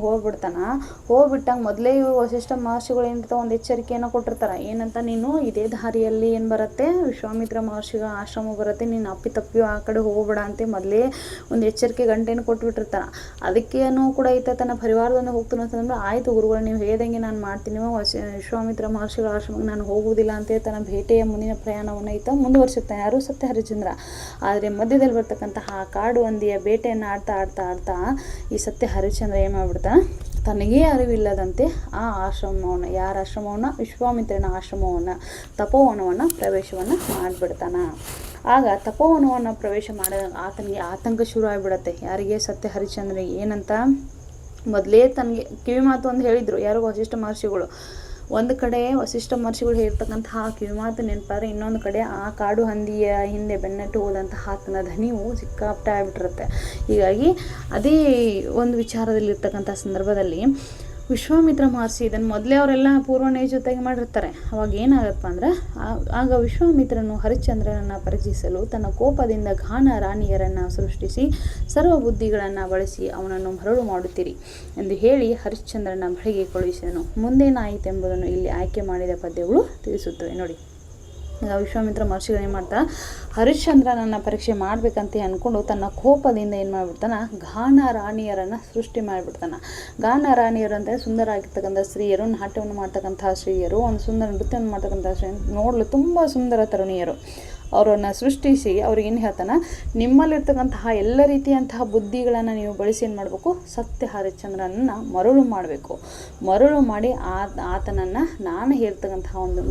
A: ಹೋಗ್ಬಿಡ್ತಾನೆ. ಹೋಗ್ಬಿಟ್ಟಂಗೆ ಮೊದಲೇ ವಸಿಷ್ಠ ಮಹರ್ಷಿಗಳು ಏನಂತ ಒಂದು ಎಚ್ಚರಿಕೆಯನ್ನು ಕೊಟ್ಟಿರ್ತಾರೆ. ಏನಂತ, ನೀನು ಇದೇ ದಾರಿಯಲ್ಲಿ ಏನು ಬರುತ್ತೆ, ವಿಶ್ವಾಮಿತ್ರ ಮಹರ್ಷಿಗಳ ಆಶ್ರಮ ಬರುತ್ತೆ, ನೀನು ಅಪ್ಪಿತಪ್ಪಿಯೂ ಆ ಕಡೆ ಹೋಗ್ಬೇಡ ಅಂತ ಮೊದಲೇ ಒಂದು ಎಚ್ಚರಿಕೆ ಗಂಟೆಯನ್ನು ಕೊಟ್ಬಿಟ್ಟಿರ್ತಾನೆ. ಅದಕ್ಕೇನು ಕೂಡ ಈತ ತನ್ನ ಪರಿವಾರದೊಂದು ಹೋಗ್ತಾನೆ ಅಂತಂದ್ರೆ, ಆಯಿತು ಗುರುಗಳು ನೀವು ಹೇಳ್ದಂಗೆ ನಾನು ಮಾಡ್ತೀನಿ, ವಿಶ್ವಾಮಿತ್ರ ಮಹರ್ಷಿಗಳ ಆಶ್ರಮಕ್ಕೆ ನಾನು ಹೋಗುವುದಿಲ್ಲ ಅಂತೇಳಿ ತನ್ನ ಭೇಟಿಯ ಮುಂದಿನ ಪ್ರಯಾಣವನ್ನು ಈತ ಮುಂದುವರಿಸುತ್ತಾನೆ. ಯಾರು, ಸತ್ಯ ಹರಿಶ್ಚಂದ್ರ. ಆದರೆ ಮಧ್ಯದಲ್ಲಿ ಬರ್ತಕ್ಕಂತಹ ಕಾಡು ಹಂದಿಯ ಬೇಟೆಯನ್ನು ಆಡ್ತಾ ಈ ಸತ್ಯ ಹರಿಶ್ಚಂದ್ರ ಏನು ಮಾಡ್ಬಿಡ್ತಾನೆ, ತನಗೇ ಅರಿವಿಲ್ಲದಂತೆ ಆ ಆಶ್ರಮವನ್ನು, ಯಾರ ಆಶ್ರಮವನ್ನು, ವಿಶ್ವಾಮಿತ್ರನ ಆಶ್ರಮವನ್ನು, ತಪೋವನವನ್ನು ಪ್ರವೇಶವನ್ನು ಮಾಡಿಬಿಡ್ತಾನೆ. ಆಗ ತಪೋವನವನ್ನು ಪ್ರವೇಶ ಮಾಡಿದಾಗ ಆತನಿಗೆ ಆತಂಕ ಶುರು ಆಗಿಬಿಡತ್ತೆ. ಯಾರಿಗೆ, ಸತ್ಯ ಹರಿಶ್ಚಂದ್ರನಿಗೆ. ಏನಂತ, ಮೊದಲೇ ತನಗೆ ಕಿವಿ ಮಾತು ಒಂದು ಹೇಳಿದರು ಯಾರು, ವಸಿಷ್ಠ ಮಹರ್ಷಿಗಳು. ಒಂದು ಕಡೆ ವಸಿಷ್ಠ ಮಹರ್ಷಿಗಳು ಹೇಳ್ತಕ್ಕಂತಹ ಕಿವಿಮಾತು ನೆನಪಾದ್ರೆ, ಇನ್ನೊಂದು ಕಡೆ ಆ ಕಾಡು ಹಂದಿಯ ಹಿಂದೆ ಬೆನ್ನಟ್ಟು ಹೋದಂತಹ ಆತನ ಧನಿಯು ಸಿಕ್ಕಾಪಟ್ಟೆ ಆಗಿಬಿಟ್ಟಿರುತ್ತೆ. ಹೀಗಾಗಿ ಅದೇ ಒಂದು ವಿಚಾರದಲ್ಲಿರ್ತಕ್ಕಂಥ ಸಂದರ್ಭದಲ್ಲಿ ವಿಶ್ವಾಮಿತ್ರ ಮಹರ್ಷಿ ಇದನ್ನು ಮೊದಲೇ ಅವರೆಲ್ಲ ಪೂರ್ವನೇ ಜೊತೆಗೆ ಮಾಡಿರ್ತಾರೆ. ಅವಾಗ ಏನಾಗತ್ತಪ್ಪ ಅಂದ್ರೆ, ಆಗ ವಿಶ್ವಾಮಿತ್ರನು ಹರಿಶ್ಚಂದ್ರನನ್ನು ಪರೀಕ್ಷಿಸಲು ತನ್ನ ಕೋಪದಿಂದ ಘಾನ ರಾಣಿಯರನ್ನು ಸೃಷ್ಟಿಸಿ ಸರ್ವ ಬುದ್ಧಿಗಳನ್ನು ಬಳಸಿ ಅವನನ್ನು ಮರಳು ಮಾಡುತ್ತೀರಿ ಎಂದು ಹೇಳಿ ಹರಿಶ್ಚಂದ್ರನ ಬಳಿಗೆ ಕಳುಹಿಸಿದನು. ಮುಂದೇನಾಯಿತೆಂಬುದನ್ನು ಇಲ್ಲಿ ಆಯ್ಕೆ ಮಾಡಿದ ಪದ್ಯಗಳು ತಿಳಿಸುತ್ತವೆ. ನೋಡಿ, ವಿಶ್ವಾಮಿತ್ರ ಮಹರ್ಷಿಗಳು ಏನು ಮಾಡ್ತಾ, ಹರಿಶ್ಚಂದ್ರನನ್ನು ಪರೀಕ್ಷೆ ಮಾಡಬೇಕಂತ ಅಂದ್ಕೊಂಡು ತನ್ನ ಕೋಪದಿಂದ ಏನು ಮಾಡಿಬಿಡ್ತಾನೆ, ಘಾನ ರಾಣಿಯರನ್ನು ಸೃಷ್ಟಿ ಮಾಡಿಬಿಡ್ತಾನೆ. ಘಾನ ರಾಣಿಯರು ಅಂದರೆ ಸುಂದರ ಆಗಿರ್ತಕ್ಕಂಥ ಸ್ತ್ರೀಯರು, ನಾಟ್ಯವನ್ನು ಮಾಡ್ತಕ್ಕಂತಹ ಸ್ತ್ರೀಯರು, ಒಂದು ಸುಂದರ ನೃತ್ಯವನ್ನು ಮಾಡ್ತಕ್ಕಂಥ ಸ್ತ್ರೀ, ನೋಡಲು ತುಂಬ ಸುಂದರ ತರುಣಿಯರು, ಅವರನ್ನು ಸೃಷ್ಟಿಸಿ ಅವ್ರಿಗೇನು ಹೇಳ್ತಾನೆ, ನಿಮ್ಮಲ್ಲಿರ್ತಕ್ಕಂತಹ ಎಲ್ಲ ರೀತಿಯಂತಹ ಬುದ್ಧಿಗಳನ್ನು ನೀವು ಬಳಸಿ ಏನು ಮಾಡಬೇಕು, ಸತ್ಯ ಹರಿಶ್ಚಂದ್ರನನ್ನು ಮರಳು ಮಾಡಬೇಕು. ಮರಳು ಮಾಡಿ ಆತನನ್ನು ನಾನು ಹೇಳ್ತಕ್ಕಂತಹ ಒಂದು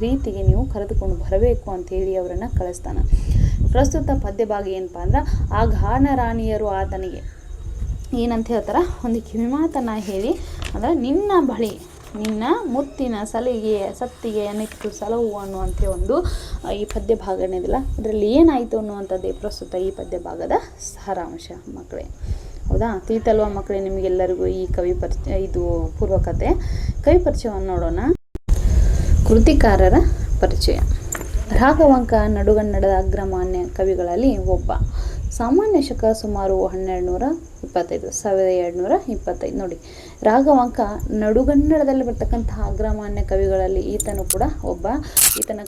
A: ರೀತಿಗೆ ನೀವು ಕರೆದುಕೊಂಡು ಬರಬೇಕು ಅಂಥೇಳಿ ಅವರನ್ನು ಕಳಿಸ್ತಾನೆ. ಪ್ರಸ್ತುತ ಪದ್ಯ ಭಾಗ ಏನಪ್ಪ ಅಂದ್ರೆ, ಆ ಘಾನ ರಾಣಿಯರು ಆತನಿಗೆ ಏನಂತ ಹೇಳ್ತಾರೆ, ಒಂದು ಕಿವಿಮಾತನ್ನು ಹೇಳಿ, ಅಂದರೆ ನಿನ್ನ ಬಳಿ ನಿನ್ನ ಮುತ್ತಿನ ಸತ್ತಿಗೆ ನಿತ್ತು ಸಲವು ಅನ್ನುವಂಥ ಒಂದು ಈ ಪದ್ಯ ಭಾಗ ಏನಿದಿಲ್ಲ, ಅದರಲ್ಲಿ ಏನಾಯಿತು ಅನ್ನುವಂಥದ್ದೇ ಪ್ರಸ್ತುತ ಈ ಪದ್ಯ ಭಾಗದ ಸಾರಾಂಶ ಮಕ್ಕಳೇ. ಹೌದಾ, ತಿಳಿತಲ್ವ ಮಕ್ಕಳೇ ನಿಮಗೆಲ್ಲರಿಗೂ ಈ ಇದು ಪೂರ್ವಕತೆ. ಕವಿ ಪರಿಚಯವನ್ನು ನೋಡೋಣ. ಕೃತಿಕಾರರ ಪರಿಚಯ. ರಾಘವಾಂಕ ನಡುಗನ್ನಡದ ಅಗ್ರಮಾನ್ಯ ಕವಿಗಳಲ್ಲಿ ಒಬ್ಬ. ಸಾಮಾನ್ಯ ಶಕ ಸುಮಾರು 1225. ನೋಡಿ, ರಾಘವಾಂಕ ನಡುಗನ್ನಡದಲ್ಲಿ ಬರ್ತಕ್ಕಂತಹ ಅಗ್ರಮಾನ್ಯ ಕವಿಗಳಲ್ಲಿ ಈತನು ಕೂಡ ಒಬ್ಬ. ಈತನ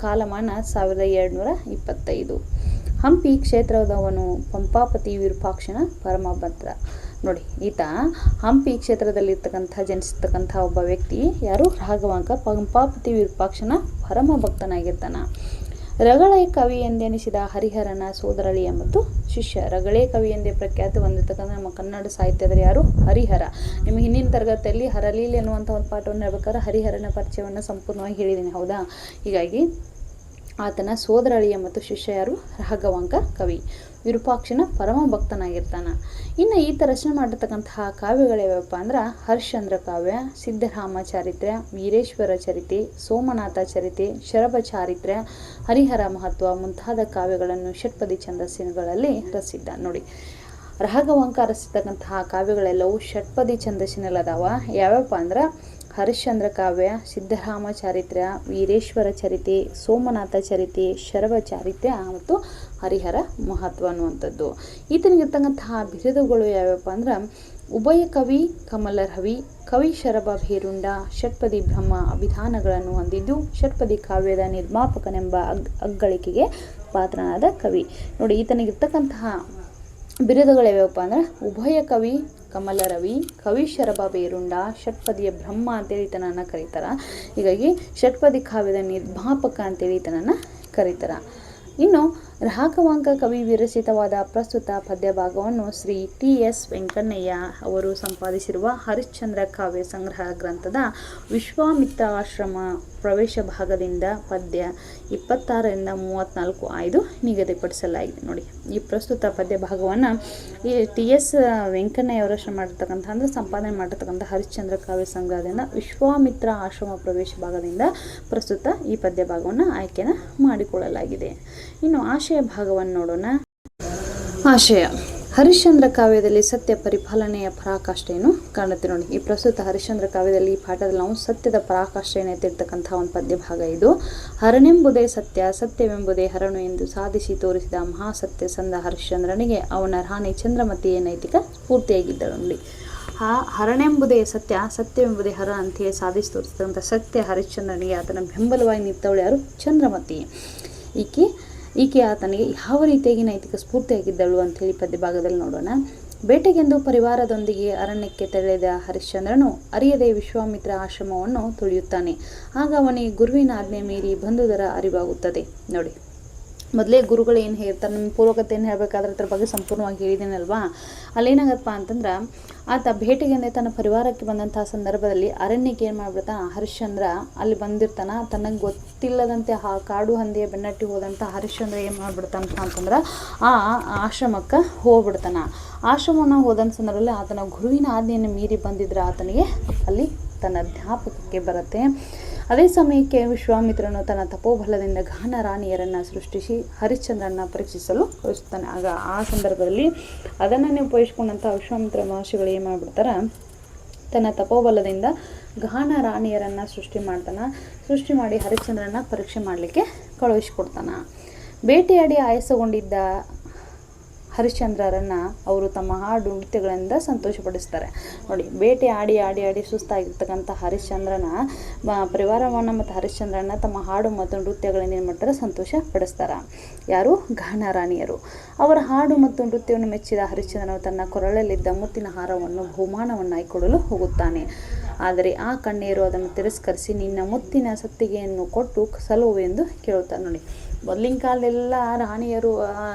A: ಕಾಲಮಾನ 1225. ಹಂಪಿ ಕ್ಷೇತ್ರದವನು, ಪಂಪಾಪತಿ ವಿರೂಪಾಕ್ಷನ ಪರಮಭಕ್ತ. ನೋಡಿ, ಈತ ಹಂಪಿ ಕ್ಷೇತ್ರದಲ್ಲಿ ಜನಿಸಿರ್ತಕ್ಕಂಥ ಒಬ್ಬ ವ್ಯಕ್ತಿ. ಯಾರು, ರಾಘವಾಂಕ ಪಂಪಾಪತಿ ವಿರೂಪಾಕ್ಷನ ಪರಮ ಭಕ್ತನಾಗಿರ್ತಾನ. ರಗಳೆ ಕವಿ ಎಂದೆನಿಸಿದ ಹರಿಹರನ ಸೋದರಳಿಯ ಮತ್ತು ಶಿಷ್ಯ. ರಗಳೆ ಕವಿ ಎಂದೇ ಪ್ರಖ್ಯಾತಿ ಹೊಂದಿರತಕ್ಕಂಥ ನಮ್ಮ ಕನ್ನಡ ಸಾಹಿತ್ಯದಲ್ಲಿ ಯಾರು, ಹರಿಹರ. ನಿಮಗೆ ಹಿಂದಿನ ತರಗತಿಯಲ್ಲಿ ಹರಲೀಲೆ ಅನ್ನುವಂಥ ಒಂದು ಪಾಠವನ್ನು ಹೇಳ್ಬೇಕಾದ್ರೆ ಹರಿಹರನ ಪರಿಚಯವನ್ನು ಸಂಪೂರ್ಣವಾಗಿ ಹೇಳಿದ್ದೀನಿ. ಹೌದಾ, ಹೀಗಾಗಿ ಆತನ ಸೋದರಳಿಯ ಮತ್ತು ಶಿಷ್ಯ ಯಾರು, ರಾಘವಾಂಕ ಕವಿ. ವಿರೂಪಾಕ್ಷನ ಪರಮ ಭಕ್ತನಾಗಿರ್ತಾನೆ. ಇನ್ನು ಈತ ರಚನೆ ಮಾಡಿರ್ತಕ್ಕಂತಹ ಕಾವ್ಯಗಳ್ಯಾವಪ್ಪ ಅಂದ್ರೆ, ಹರಿಶ್ಚಂದ್ರ ಕಾವ್ಯ, ಸಿದ್ಧರಾಮ ಚಾರಿತ್ರ್ಯ, ವೀರೇಶ್ವರ ಚರಿತೆ, ಸೋಮನಾಥ ಚರಿತೆ, ಶರಭ ಚಾರಿತ್ರ್ಯ, ಹರಿಹರ ಮಹತ್ವ ಮುಂತಾದ ಕಾವ್ಯಗಳನ್ನು ಷಟ್ಪದಿ ಛಂದಸ್ಸಿನಲ್ಲಿ ರಚಿಸಿದ್ದ. ನೋಡಿ, ರಾಘವಾಂಕ ರಚಿಸಿರ್ತಕ್ಕಂತಹ ಕಾವ್ಯಗಳೆಲ್ಲವೂ ಷಟ್ಪದಿ ಛಂದಸ್ಸಿನಲ್ಲದಾವ. ಯಾವ್ಯಾವಪ್ಪ ಅಂದ್ರೆ, ಹರಿಶ್ಚಂದ್ರ ಕಾವ್ಯ, ಸಿದ್ಧರಾಮ ಚಾರಿತ್ರ್ಯ, ವೀರೇಶ್ವರ ಚರಿತೆ, ಸೋಮನಾಥ ಚರಿತೆ, ಶರಭ ಚಾರಿತ್ರ್ಯ ಮತ್ತು ಹರಿಹರ ಮಹತ್ವ ಅನ್ನುವಂಥದ್ದು. ಈತನಿಗಿರ್ತಕ್ಕಂತಹ ಬಿರುದುಗಳು ಯಾವ್ಯಾವಪ್ಪ ಅಂದ್ರೆ ಉಭಯ ಕವಿ ಕಮಲರವಿ, ಕವಿ ಶರಭ ಭೇರುಂಡ, ಷಟ್ಪದಿ ಬ್ರಹ್ಮ ಅಭಿಧಾನಗಳನ್ನು ಹೊಂದಿದ್ದು ಷಟ್ಪದಿ ಕಾವ್ಯದ ನಿರ್ಮಾಪಕನೆಂಬ ಅಗ್ಗಳಿಕೆಗೆ ಪಾತ್ರನಾದ ಕವಿ. ನೋಡಿ, ಈತನಿಗಿರ್ತಕ್ಕಂತಹ ಬಿರುದುಗಳು ಯಾವ್ಯಾವಪ್ಪ ಅಂದ್ರೆ ಉಭಯ ಕವಿ ಕಮಲರವಿ, ಕವಿ ಶರಭ ಬೇರುಂಡ, ಷಟ್ಪದಿಯ ಬ್ರಹ್ಮ ಅಂತೇಳಿ ಈತನನ್ನು ಕರೀತಾರ. ಹೀಗಾಗಿ ಷಟ್ಪದಿ ಕಾವ್ಯದ ನಿರ್ಮಾಪಕ ಅಂತೇಳಿ ಈತನನ್ನು ಕರೀತಾರ. ಇನ್ನು ರಾಘವಾಂಕ ಕವಿ ವಿರಚಿತವಾದ ಪ್ರಸ್ತುತ ಪದ್ಯ ಭಾಗವನ್ನು ಶ್ರೀ ಟಿ.ಎಸ್. ವೆಂಕಣ್ಣಯ್ಯ ಅವರು ಸಂಪಾದಿಸಿರುವ ಹರಿಶ್ಚಂದ್ರ ಕಾವ್ಯ ಸಂಗ್ರಹ ಗ್ರಂಥದ ವಿಶ್ವಾಮಿತ್ರ ಆಶ್ರಮ ಪ್ರವೇಶ ಭಾಗದಿಂದ ಪದ್ಯ 26ರಿಂದ 34 ಆಯ್ದು ನಿಗದಿಪಡಿಸಲಾಗಿದೆ. ನೋಡಿ, ಈ ಪ್ರಸ್ತುತ ಪದ್ಯ ಭಾಗವನ್ನು ಈ ಟಿ.ಎಸ್. ವೆಂಕಣ್ಣಯ್ಯ ಅವರು ಮಾಡಿರ್ತಕ್ಕಂಥ ಅಂದರೆ ಸಂಪಾದನೆ ಮಾಡಿರ್ತಕ್ಕಂಥ ಹರಿಶ್ಚಂದ್ರ ಕಾವ್ಯ ಸಂಗ್ರಹದಿಂದ ವಿಶ್ವಾಮಿತ್ರ ಆಶ್ರಮ ಪ್ರವೇಶ ಭಾಗದಿಂದ ಪ್ರಸ್ತುತ ಈ ಪದ್ಯ ಭಾಗವನ್ನು ಆಯ್ಕೆನ ಮಾಡಿಕೊಳ್ಳಲಾಗಿದೆ. ಇನ್ನು ಆಶಯ ಭಾಗವನ್ನು ನೋಡೋಣ. ಆಶಯ: ಹರಿಶ್ಚಂದ್ರ ಕಾವ್ಯದಲ್ಲಿ ಸತ್ಯ ಪರಿಪಾಲನೆಯ ಪರಾಕಾಷ್ಠೆಯನ್ನು ಕಾಣುತ್ತೆ. ನೋಡಿ, ಈ ಪ್ರಸ್ತುತ ಹರಿಶ್ಚಂದ್ರ ಕಾವ್ಯದಲ್ಲಿ ಈ ಪಾಠದಲ್ಲಿ ನಾವು ಸತ್ಯದ ಪರಾಕಾಷ್ಠೆಯನ್ನು ಎತ್ತಿರ್ತಕ್ಕಂಥ ಒಂದು ಪದ್ಯ ಭಾಗ ಇದು. ಹರನೆಂಬುದೇ ಸತ್ಯ, ಸತ್ಯವೆಂಬುದೇ ಹರನು ಎಂದು ಸಾಧಿಸಿ ತೋರಿಸಿದ ಮಹಾಸತ್ಯ ಸಂದ ಹರಿಶ್ಚಂದ್ರನಿಗೆ ಅವನ ರಾಣಿ ಚಂದ್ರಮತಿಯೇ ನೈತಿಕ ಸ್ಫೂರ್ತಿಯಾಗಿದ್ದಳು. ನೋಡಿ, ಹರನೆಂಬುದೇ ಸತ್ಯ, ಸತ್ಯವೆಂಬುದೇ ಹರ ಅಂತೇಳಿ ಸಾಧಿಸಿ ತೋರಿಸ್ತಕ್ಕಂಥ ಸತ್ಯ ಹರಿಶ್ಚಂದ್ರನಿಗೆ ಆತನ ಬೆಂಬಲವಾಗಿ ನಿಂತವಳು ಯಾರು? ಚಂದ್ರಮತಿ. ಈಕೆ ಆತನಿಗೆ ಯಾವ ರೀತಿಯಾಗಿ ನೈತಿಕ ಸ್ಫೂರ್ತಿಯಾಗಿದ್ದಳು ಅಂಥೇಳಿ ಪದ್ಯ ಭಾಗದಲ್ಲಿ ನೋಡೋಣ. ಬೇಟೆಗೆಂದು ಪರಿವಾರದೊಂದಿಗೆ ಅರಣ್ಯಕ್ಕೆ ತೆರಳಿದ ಹರಿಶ್ಚಂದ್ರನು ಅರಿಯದೆ ವಿಶ್ವಾಮಿತ್ರ ಆಶ್ರಮವನ್ನು ತುಳಿಯುತ್ತಾನೆ. ಆಗ ಅವನಿಗೆ ಗುರುವಿನ ಆಜ್ಞೆ ಮೀರಿ ಬಂದುದರ ಅರಿವಾಗುತ್ತದೆ. ನೋಡಿ, ಮೊದಲೇ ಗುರುಗಳು ಏನು ಹೇಳ್ತಾರೆ, ನಿಮ್ಮ ಪೂರ್ವಕತೆಯನ್ನು ಹೇಳಬೇಕಾದ್ರೆ ಅದ್ರ ಬಗ್ಗೆ ಸಂಪೂರ್ಣವಾಗಿ ಹೇಳಿದ್ದೀನಲ್ವಾ. ಅಲ್ಲೇನಾಗತ್ತಪ್ಪ ಅಂತಂದ್ರೆ ಆತ ಭೇಟಿಗೆ ತನ್ನ ಪರಿವಾರಕ್ಕೆ ಬಂದಂತಹ ಸಂದರ್ಭದಲ್ಲಿ ಅರಣ್ಯಕ್ಕೆ ಏನು ಮಾಡಿಬಿಡ್ತಾನೆ ಹರಿಶ್ಚಂದ್ರ, ಅಲ್ಲಿ ಬಂದಿರ್ತಾನೆ. ತನಗೆ ಗೊತ್ತಿಲ್ಲದಂತೆ ಕಾಡು ಹಂದಿಯ ಬೆನ್ನಟ್ಟಿ ಹೋದಂಥ ಹರಿಶ್ಚಂದ್ರ ಏನು ಮಾಡಿಬಿಡ್ತಾನಪ್ಪ ಅಂತಂದ್ರೆ ಆ ಆಶ್ರಮಕ್ಕೆ ಹೋಗ್ಬಿಡ್ತಾನೆ. ಆಶ್ರಮವನ್ನು ಹೋದಂಥ ಸಂದರ್ಭದಲ್ಲಿ ಆತನ ಗುರುವಿನ ಆಜ್ಞೆಯನ್ನು ಮೀರಿ ಬಂದಿದ್ರೆ ಆತನಿಗೆ ಅಲ್ಲಿ ತನ್ನ ಜ್ಞಾಪಕಕ್ಕೆ ಬರುತ್ತೆ. ಅದೇ ಸಮಯಕ್ಕೆ ವಿಶ್ವಾಮಿತ್ರನು ತನ್ನ ತಪೋಬಲದಿಂದ ಗಾನ ರಾಣಿಯರನ್ನು ಸೃಷ್ಟಿಸಿ ಹರಿಶ್ಚಂದ್ರನ ಪರೀಕ್ಷಿಸಲು ಕಳಿಸುತ್ತಾನೆ. ಆಗ ಆ ಸಂದರ್ಭದಲ್ಲಿ ಅದನ್ನೇ ಉಪಯೋಗಿಸ್ಕೊಂಡಂಥ ವಿಶ್ವಾಮಿತ್ರ ಮಹರ್ಷಿಗಳು ಏನು ಮಾಡಿಬಿಡ್ತಾರೆ, ತನ್ನ ತಪೋಬಲದಿಂದ ಗಾನ ರಾಣಿಯರನ್ನು ಸೃಷ್ಟಿ ಮಾಡಿ ಹರಿಶ್ಚಂದ್ರನ ಪರೀಕ್ಷೆ ಮಾಡಲಿಕ್ಕೆ ಕಳುಹಿಸಿಕೊಡ್ತಾನೆ. ಬೇಟೆಯಾಡಿ ಆಯಾಸಗೊಂಡಿದ್ದ ಹರಿಶ್ಚಂದ್ರರನ್ನು ಅವರು ತಮ್ಮ ಹಾಡು ನೃತ್ಯಗಳಿಂದ ಸಂತೋಷಪಡಿಸ್ತಾರೆ. ನೋಡಿ, ಬೇಟೆ ಆಡಿ ಸುಸ್ತಾಗಿರ್ತಕ್ಕಂಥ ಹರಿಶ್ಚಂದ್ರನ ಪರಿವಾರವನ್ನು ಮತ್ತು ಹರಿಶ್ಚಂದ್ರನ ತಮ್ಮ ಹಾಡು ಮತ್ತು ನೃತ್ಯಗಳಿಂದ ಏನು ಮಾಡ್ತಾರೆ, ಸಂತೋಷ ಪಡಿಸ್ತಾರೆ. ಯಾರು? ಗಾನರಾಣಿಯರು. ಅವರ ಹಾಡು ಮತ್ತು ನೃತ್ಯವನ್ನು ಮೆಚ್ಚಿದ ಹರಿಶ್ಚಂದ್ರನು ತನ್ನ ಕೊರಳಲ್ಲಿದ್ದ ಮುತ್ತಿನ ಹಾರವನ್ನು ಬಹುಮಾನವನ್ನು ಆಯ್ಕೊಡಲು ಹೋಗುತ್ತಾನೆ. ಆದರೆ ಆ ಕಣ್ಣೀರು ಅದನ್ನು ತಿರಸ್ಕರಿಸಿ ನಿನ್ನ ಮುತ್ತಿನ ಸತ್ತಿಗೆಯನ್ನು ಕೊಟ್ಟು ಸಲುವೆಂದು ಕೇಳುತ್ತಾರೆ. ನೋಡಿ, ಮೊದಲಿನ ಕಾಲದೆಲ್ಲ ರಾಣಿಯರು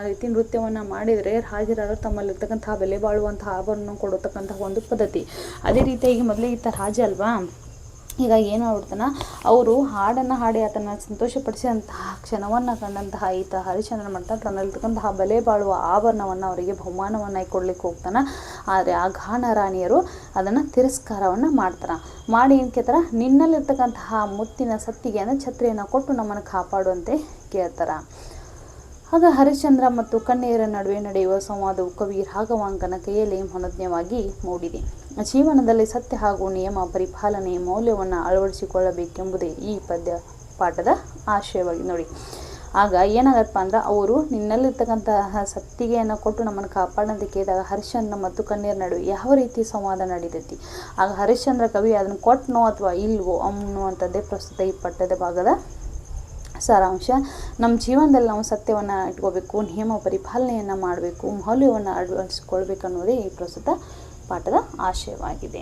A: ರೀತಿ ನೃತ್ಯವನ್ನು ಮಾಡಿದರೆ ರಾಜರಾದರು ತಮ್ಮಲ್ಲಿರ್ತಕ್ಕಂತಹ ಬೆಲೆ ಬಾಳುವಂತಹ ಆಭರಣ ಕೊಡತಕ್ಕಂತಹ ಒಂದು ಪದ್ಧತಿ. ಅದೇ ರೀತಿಯಾಗಿ ಮೊದಲೇ ಈತ ರಾಜ ಅಲ್ವಾ, ಹೀಗಾಗಿ ಏನು ಮಾಡ್ಬಿಡ್ತಾನೆ, ಅವರು ಹಾಡನ್ನು ಹಾಡಿ ಆತನ ಸಂತೋಷಪಡಿಸಿದಂತಹ ಕ್ಷಣವನ್ನು ಕಂಡಂತಹ ಈತ ಹರಿಶ್ಚಂದ್ರ ಮಾಡ್ತಾನೆ ತನ್ನಲ್ಲಿರ್ತಕ್ಕಂತಹ ಬೆಲೆ ಬಾಳುವ ಆಭರಣವನ್ನು ಅವರಿಗೆ ಬಹುಮಾನವನ್ನು ಕೊಡ್ಲಿಕ್ಕೆ ಹೋಗ್ತಾನೆ. ಆದರೆ ಆ ಗಾನ ರಾಣಿಯರು ಅದನ್ನು ತಿರಸ್ಕಾರವನ್ನು ಮಾಡ್ತಾರೆ. ಮಾಡಿ ಏನು ಕೇಳ್ತಾರೆ, ನಿನ್ನಲ್ಲಿರ್ತಕ್ಕಂತಹ ಮುತ್ತಿನ ಸತ್ತಿಗೆ ಅಂದರೆ ಛತ್ರಿಯನ್ನು ಕೊಟ್ಟು ನಮ್ಮನ್ನು ಕಾಪಾಡುವಂತೆ ಕೇಳ್ತಾರೆ. ಆಗ ಹರಿಶ್ಚಂದ್ರ ಮತ್ತು ಕನ್ಯೆಯರ ನಡುವೆ ನಡೆಯುವ ಸಂವಾದವು ಕವಿ ರಾಘವಾಂಕನ ಕೈಯಲ್ಲಿ ಮನೋಜ್ಞವಾಗಿ ಮೂಡಿದೆ. ಜೀವನದಲ್ಲಿ ಸತ್ಯ ಹಾಗೂ ನಿಯಮ ಪರಿಪಾಲನೆ ಮೌಲ್ಯವನ್ನು ಅಳವಡಿಸಿಕೊಳ್ಳಬೇಕೆಂಬುದೇ ಈ ಪದ್ಯ ಪಾಠದ ಆಶಯವಾಗಿ. ನೋಡಿ, ಆಗ ಏನಾಗತ್ತಪ್ಪ ಅಂದ್ರೆ ಅವರು ನಿನ್ನಲ್ಲಿರ್ತಕ್ಕಂತಹ ಸತ್ತಿಗೆಯನ್ನು ಕೊಟ್ಟು ನಮ್ಮನ್ನು ಕಾಪಾಡೋದಕ್ಕೆ ಕೇಳಿದಾಗ ಹರಿಶ್ಚಂದ್ರ ಮತ್ತು ಕನ್ಯೆಯರ ನಡುವೆ ಯಾವ ರೀತಿ ಸಂವಾದ ನಡೀತೈತಿ. ಆಗ ಹರಿಶ್ಚಂದ್ರ ಕವಿ ಅದನ್ನು ಕೊಟ್ಟನೋ ಅಥವಾ ಇಲ್ವೋ ಅನ್ನುವಂಥದ್ದೇ ಪ್ರಸ್ತುತ ಈ ಪಠ್ಯದ ಭಾಗದ ಸಾರಾಂಶ. ನಮ್ಮ ಜೀವನದಲ್ಲಿ ನಾವು ಸತ್ಯವನ್ನು ಇಟ್ಕೋಬೇಕು, ನಿಯಮ ಪರಿಪಾಲನೆಯನ್ನು ಮಾಡಬೇಕು, ಮೌಲ್ಯವನ್ನು ಅಳವಡಿಸಿಕೊಳ್ಬೇಕು ಅನ್ನೋದೇ ಈ ಪ್ರಸ್ತುತ ಪಾಠದ ಆಶಯವಾಗಿದೆ.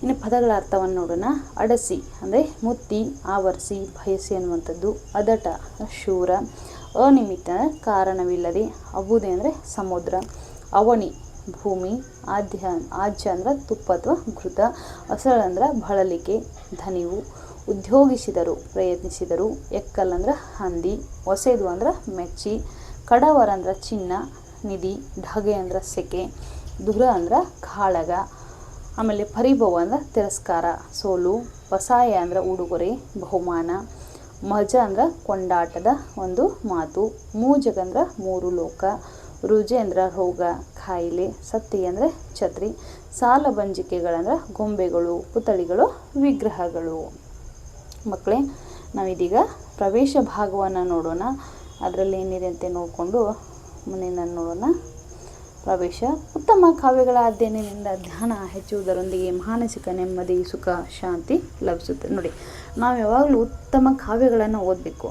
A: ಇನ್ನು ಪದಗಳ ಅರ್ಥವನ್ನು ನೋಡೋಣ. ಅಡಸಿ ಅಂದರೆ ಮುತ್ತಿ, ಆವರಿಸಿ, ಬಯಸಿ ಅನ್ನುವಂಥದ್ದು. ಅದಟ ಶೂರ, ಅನಿಮಿತ್ತ ಕಾರಣವಿಲ್ಲದೆ. ಅಬುದೆ ಅಂದರೆ ಸಮುದ್ರ. ಅವಣಿ ಭೂಮಿ. ಆಜ್ಯ ಅಂದ್ರೆ ತುಪ್ಪ ಅಥವಾ ಘೃತ. ಅಸಳ ಅಂದ್ರೆ ಬಳಲಿಕೆ, ಧನಿವು. ಉದ್ಯೋಗಿಸಿದರು ಪ್ರಯತ್ನಿಸಿದರು. ಎಕ್ಕಲ್ ಅಂದ್ರೆ ಹಂದಿ. ಒಸೆದು ಅಂದ್ರೆ ಮೆಚ್ಚಿ. ಕಡವರ ಅಂದ್ರೆ ಚಿನ್ನ, ನಿಧಿ. ಢಗೆ ಅಂದ್ರೆ ಸೆಕೆ. ದುರ ಅಂದ್ರೆ ಕಾಳಗ. ಆಮೇಲೆ ಪರಿಭವ ಅಂದ್ರೆ ತಿರಸ್ಕಾರ, ಸೋಲು. ವಸಾಯ ಅಂದ್ರೆ ಉಡುಗೊರೆ, ಬಹುಮಾನ. ಮಜ ಅಂದ್ರೆ ಕೊಂಡಾಟದ ಒಂದು ಮಾತು. ಮೂಜಗ ಅಂದ್ರೆ ಮೂರು ಲೋಕ. ರುಜೆ ಅಂದ್ರೆ ರೋಗ ಕಾಯಿಲೆ, ಸತ್ತಿಗೆ ಅಂದರೆ ಛತ್ರಿ, ಸಾಲಬಂಜಿಕೆಗಳಂದ್ರೆ ಗೊಂಬೆಗಳು, ಪುತ್ಥಳಿಗಳು, ವಿಗ್ರಹಗಳು. ಮಕ್ಕಳೇ, ನಾವಿದೀಗ ಪ್ರವೇಶ ಭಾಗವನ್ನು ನೋಡೋಣ. ಅದರಲ್ಲಿ ಏನಿದೆ ಅಂತ ನೋಡಿಕೊಂಡು ಮುಂದಿನ ನೋಡೋಣ. ಪ್ರವೇಶ. ಉತ್ತಮ ಕಾವ್ಯಗಳ ಅಧ್ಯಯನದಿಂದ ಧ್ಯಾನ ಹೆಚ್ಚುವುದರೊಂದಿಗೆ ಮಾನಸಿಕ ನೆಮ್ಮದಿ, ಸುಖ, ಶಾಂತಿ ಲಭಿಸುತ್ತೆ. ನೋಡಿ, ನಾವು ಯಾವಾಗಲೂ ಉತ್ತಮ ಕಾವ್ಯಗಳನ್ನು ಓದಬೇಕು.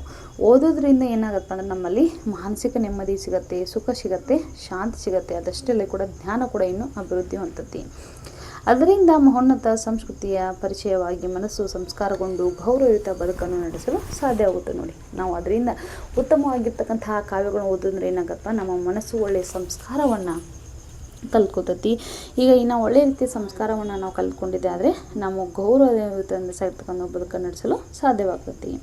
A: ಓದೋದ್ರಿಂದ ಏನಾಗುತ್ತೆ ಅಂದರೆ ನಮ್ಮಲ್ಲಿ ಮಾನಸಿಕ ನೆಮ್ಮದಿ ಸಿಗುತ್ತೆ, ಸುಖ ಸಿಗುತ್ತೆ, ಶಾಂತಿ ಸಿಗುತ್ತೆ. ಅದಷ್ಟೇ ಕೂಡ ಜ್ಞಾನ ಕೂಡ ಇನ್ನೂ ಅಭಿವೃದ್ಧಿ ಹೊಂದುತ್ತೆ. ಅದರಿಂದ ಮಹೋನ್ನತ ಸಂಸ್ಕೃತಿಯ ಪರಿಚಯವಾಗಿ ಮನಸ್ಸು ಸಂಸ್ಕಾರಗೊಂಡು ಗೌರವಯುತ ಬದುಕನ್ನು ನಡೆಸಲು ಸಾಧ್ಯವಾಗುತ್ತೆ. ನೋಡಿ, ನಾವು ಅದರಿಂದ ಉತ್ತಮವಾಗಿರ್ತಕ್ಕಂತಹ ಕಾವ್ಯಗಳನ್ನು ಓದಿದ್ರೆ ಏನಾಗತ್ತಪ್ಪ, ನಮ್ಮ ಮನಸ್ಸು ಒಳ್ಳೆಯ ಸಂಸ್ಕಾರವನ್ನು ಕಲ್ತ್ಕೊತೈತಿ. ಈಗ ಇನ್ನು ಒಳ್ಳೆಯ ರೀತಿಯ ಸಂಸ್ಕಾರವನ್ನು ನಾವು ಕಲ್ತ್ಕೊಂಡಿದ್ದೆ ಆದರೆ ನಾವು ಗೌರವಯುತದಿಂದ ಸಾಗಿರ್ತಕ್ಕಂಥ ಬದುಕನ್ನು ನಡೆಸಲು ಸಾಧ್ಯವಾಗ್ತೈತಿ.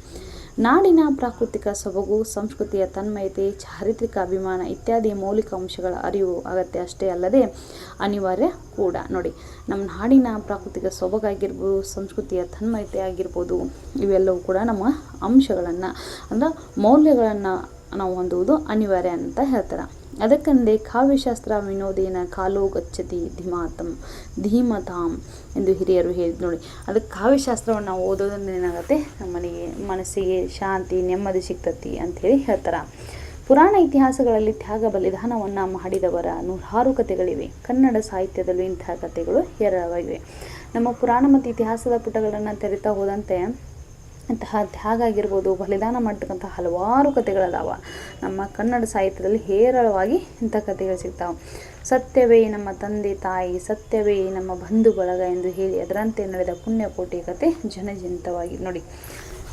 A: ನಾಡಿನ ಪ್ರಾಕೃತಿಕ ಸೊಬಗು, ಸಂಸ್ಕೃತಿಯ ತನ್ಮಯತೆ, ಚಾರಿತ್ರಿಕ ಅಭಿಮಾನ ಇತ್ಯಾದಿ ಮೌಲಿಕ ಅಂಶಗಳ ಅರಿವು ಅಗತ್ಯ ಅಷ್ಟೇ ಅಲ್ಲದೆ ಅನಿವಾರ್ಯ ಕೂಡ. ನೋಡಿ, ನಮ್ಮ ನಾಡಿನ ಪ್ರಾಕೃತಿಕ ಸೊಬಗಾಗಿರ್ಬೋದು, ಸಂಸ್ಕೃತಿಯ ತನ್ಮಯತೆ ಆಗಿರ್ಬೋದು, ಇವೆಲ್ಲವೂ ಕೂಡ ನಮ್ಮ ಅಂಶಗಳನ್ನು ಅಂದರೆ ಮೌಲ್ಯಗಳನ್ನು ನಾವು ಹೊಂದುವುದು ಅನಿವಾರ್ಯ ಅಂತ ಹೇಳ್ತಾರೆ. ಅದಕ್ಕಂದೇ ಕಾವ್ಯಶಾಸ್ತ್ರ ವಿನೋದೇನ ಕಾಲೋ ಗಚ್ಚತಿ ಧೀಮತಾಂ ಎಂದು ಹಿರಿಯರು ಹೇಳಿದ್ರು. ನೋಡಿ, ಅದಕ್ಕೆ ಕಾವ್ಯಶಾಸ್ತ್ರವನ್ನು ನಾವು ಓದೋದ್ರಿಂದ ಏನಾಗುತ್ತೆ, ನಮ್ಮನಿಗೆ ಮನಸ್ಸಿಗೆ ಶಾಂತಿ ನೆಮ್ಮದಿ ಸಿಗ್ತತಿ ಅಂಥೇಳಿ ಹೇಳ್ತಾರೆ. ಪುರಾಣ ಇತಿಹಾಸಗಳಲ್ಲಿ ತ್ಯಾಗ ಬಲಿದಾನವನ್ನು ಮಾಡಿದವರ 106 ಕಥೆಗಳಿವೆ. ಕನ್ನಡ ಸಾಹಿತ್ಯದಲ್ಲೂ ಇಂತಹ ಕಥೆಗಳು ಹೇರಳವಾಗಿವೆ. ನಮ್ಮ ಪುರಾಣ ಮತ್ತು ಇತಿಹಾಸದ ಪುಟಗಳನ್ನು ತೆರಿತಾ ಹೋದಂತೆ ಇಂತಹ ತ್ಯಾಗ ಆಗಿರ್ಬೋದು, ಬಲಿದಾನ ಮಾಡ್ತಕ್ಕಂಥ ಹಲವಾರು ಕಥೆಗಳದಾವ. ನಮ್ಮ ಕನ್ನಡ ಸಾಹಿತ್ಯದಲ್ಲಿ ಹೇರಳವಾಗಿ ಇಂಥ ಕಥೆಗಳು ಸಿಗ್ತಾವೆ. ಸತ್ಯವೇ ನಮ್ಮ ತಂದೆ ತಾಯಿ, ಸತ್ಯವೇ ನಮ್ಮ ಬಂಧು ಬಳಗ ಎಂದು ಹೇಳಿ ಅದರಂತೆ ನಡೆದ ಪುಣ್ಯಕೋಟಿ ಕಥೆ ಜನಜನಿತವಾಗಿ. ನೋಡಿ,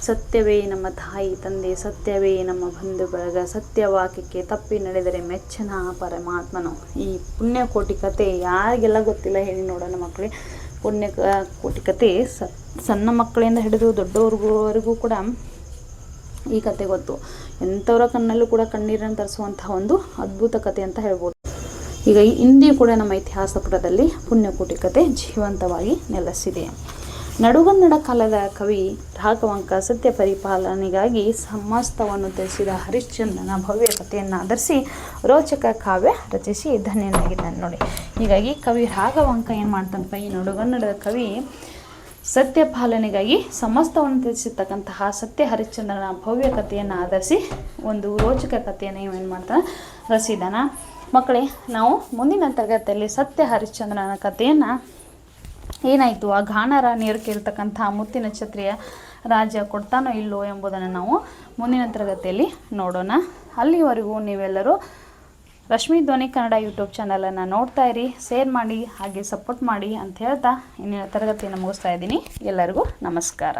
A: ಸತ್ಯವೇ ನಮ್ಮ ತಾಯಿ ತಂದೆ, ಸತ್ಯವೇ ನಮ್ಮ ಬಂಧು ಬಳಗ, ಸತ್ಯವಾಕ್ಯಕ್ಕೆ ತಪ್ಪಿ ನಡೆದರೆ ಮೆಚ್ಚನ ಪರಮಾತ್ಮನು. ಈ ಪುಣ್ಯಕೋಟಿ ಕಥೆ ಯಾರಿಗೆಲ್ಲ ಗೊತ್ತಿಲ್ಲ ಹೇಳಿ ನೋಡೋಣ ಮಕ್ಕಳೇ. ಪುಣ್ಯಕೋಟಿ ಕಥೆ ಸಣ್ಣ ಮಕ್ಕಳಿಂದ ಹಿಡಿದು ದೊಡ್ಡವ್ರಿಗೂ ಕೂಡ ಈ ಕತೆ ಗೊತ್ತು. ಎಂಥವರ ಕಣ್ಣಲ್ಲೂ ಕೂಡ ಕಣ್ಣೀರನ್ನು ತರಿಸುವಂತಹ ಒಂದು ಅದ್ಭುತ ಕತೆ ಅಂತ ಹೇಳ್ಬೋದು. ಈಗ ಇಂದಿಯೂ ಕೂಡ ನಮ್ಮ ಇತಿಹಾಸ ಪುಟದಲ್ಲಿ ಪುಣ್ಯಕೋಟಿ ಕತೆ ಜೀವಂತವಾಗಿ ನೆಲೆಸಿದೆ. ನಡುಗನ್ನಡ ಕಾಲದ ಕವಿ ರಾಘವಾಂಕ ಸತ್ಯ ಪರಿಪಾಲನೆಗಾಗಿ ಸಮಸ್ತವನ್ನು ತಿಳಿಸಿದ ಹರಿಶ್ಚಂದ್ರನ ಭವ್ಯ ಕಥೆಯನ್ನು ಆಧರಿಸಿ ರೋಚಕ ಕಾವ್ಯ ರಚಿಸಿ ಧನ್ಯನಾಗಿದ್ದಾನೆ. ನೋಡಿ, ಹೀಗಾಗಿ ಕವಿ ರಾಘವಾಂಕ ಏನು ಮಾಡ್ತಾನಪ್ಪ, ಈ ನಡುಗನ್ನಡದ ಕವಿ ಸತ್ಯ ಪಾಲನೆಗಾಗಿ ಸಮಸ್ತವನ್ನು ತಿಳಿಸಿರ್ತಕ್ಕಂತಹ ಸತ್ಯ ಹರಿಶ್ಚಂದ್ರನ ಭವ್ಯ ಕಥೆಯನ್ನು ಆಧರಿಸಿ ಒಂದು ರೋಚಕ ಕಥೆಯನ್ನು ಏನು ಮಾಡ್ತಾನೆ, ರಚಿಸಿದಾನ. ಮಕ್ಕಳೇ, ನಾವು ಮುಂದಿನ ತರಗತಿಯಲ್ಲಿ ಸತ್ಯ ಹರಿಶ್ಚಂದ್ರನ ಕಥೆಯನ್ನು ಏನಾಯಿತು, ಆ ಗಾಣರಾಣಿಯರು ಕೇಳ್ತಕ್ಕಂಥ ಮುತ್ತಿನ ಛತ್ರಿಯ ರಾಜ್ಯ ಕೊಡ್ತಾನೋ ಇಲ್ಲೋ ಎಂಬುದನ್ನು ನಾವು ಮುಂದಿನ ತರಗತಿಯಲ್ಲಿ ನೋಡೋಣ. ಅಲ್ಲಿವರೆಗೂ ನೀವೆಲ್ಲರೂ ರಶ್ಮಿ ಧ್ವನಿ ಕನ್ನಡ ಯೂಟ್ಯೂಬ್ ಚಾನಲನ್ನು ನೋಡ್ತಾ ಇರಿ, ಶೇರ್ ಮಾಡಿ, ಹಾಗೆ ಸಪೋರ್ಟ್ ಮಾಡಿ ಅಂತ ಹೇಳ್ತಾ ಇಂದಿನ ತರಗತಿಯನ್ನು ಮುಗಿಸ್ತಾ ಇದ್ದೀನಿ. ಎಲ್ಲರಿಗೂ ನಮಸ್ಕಾರ.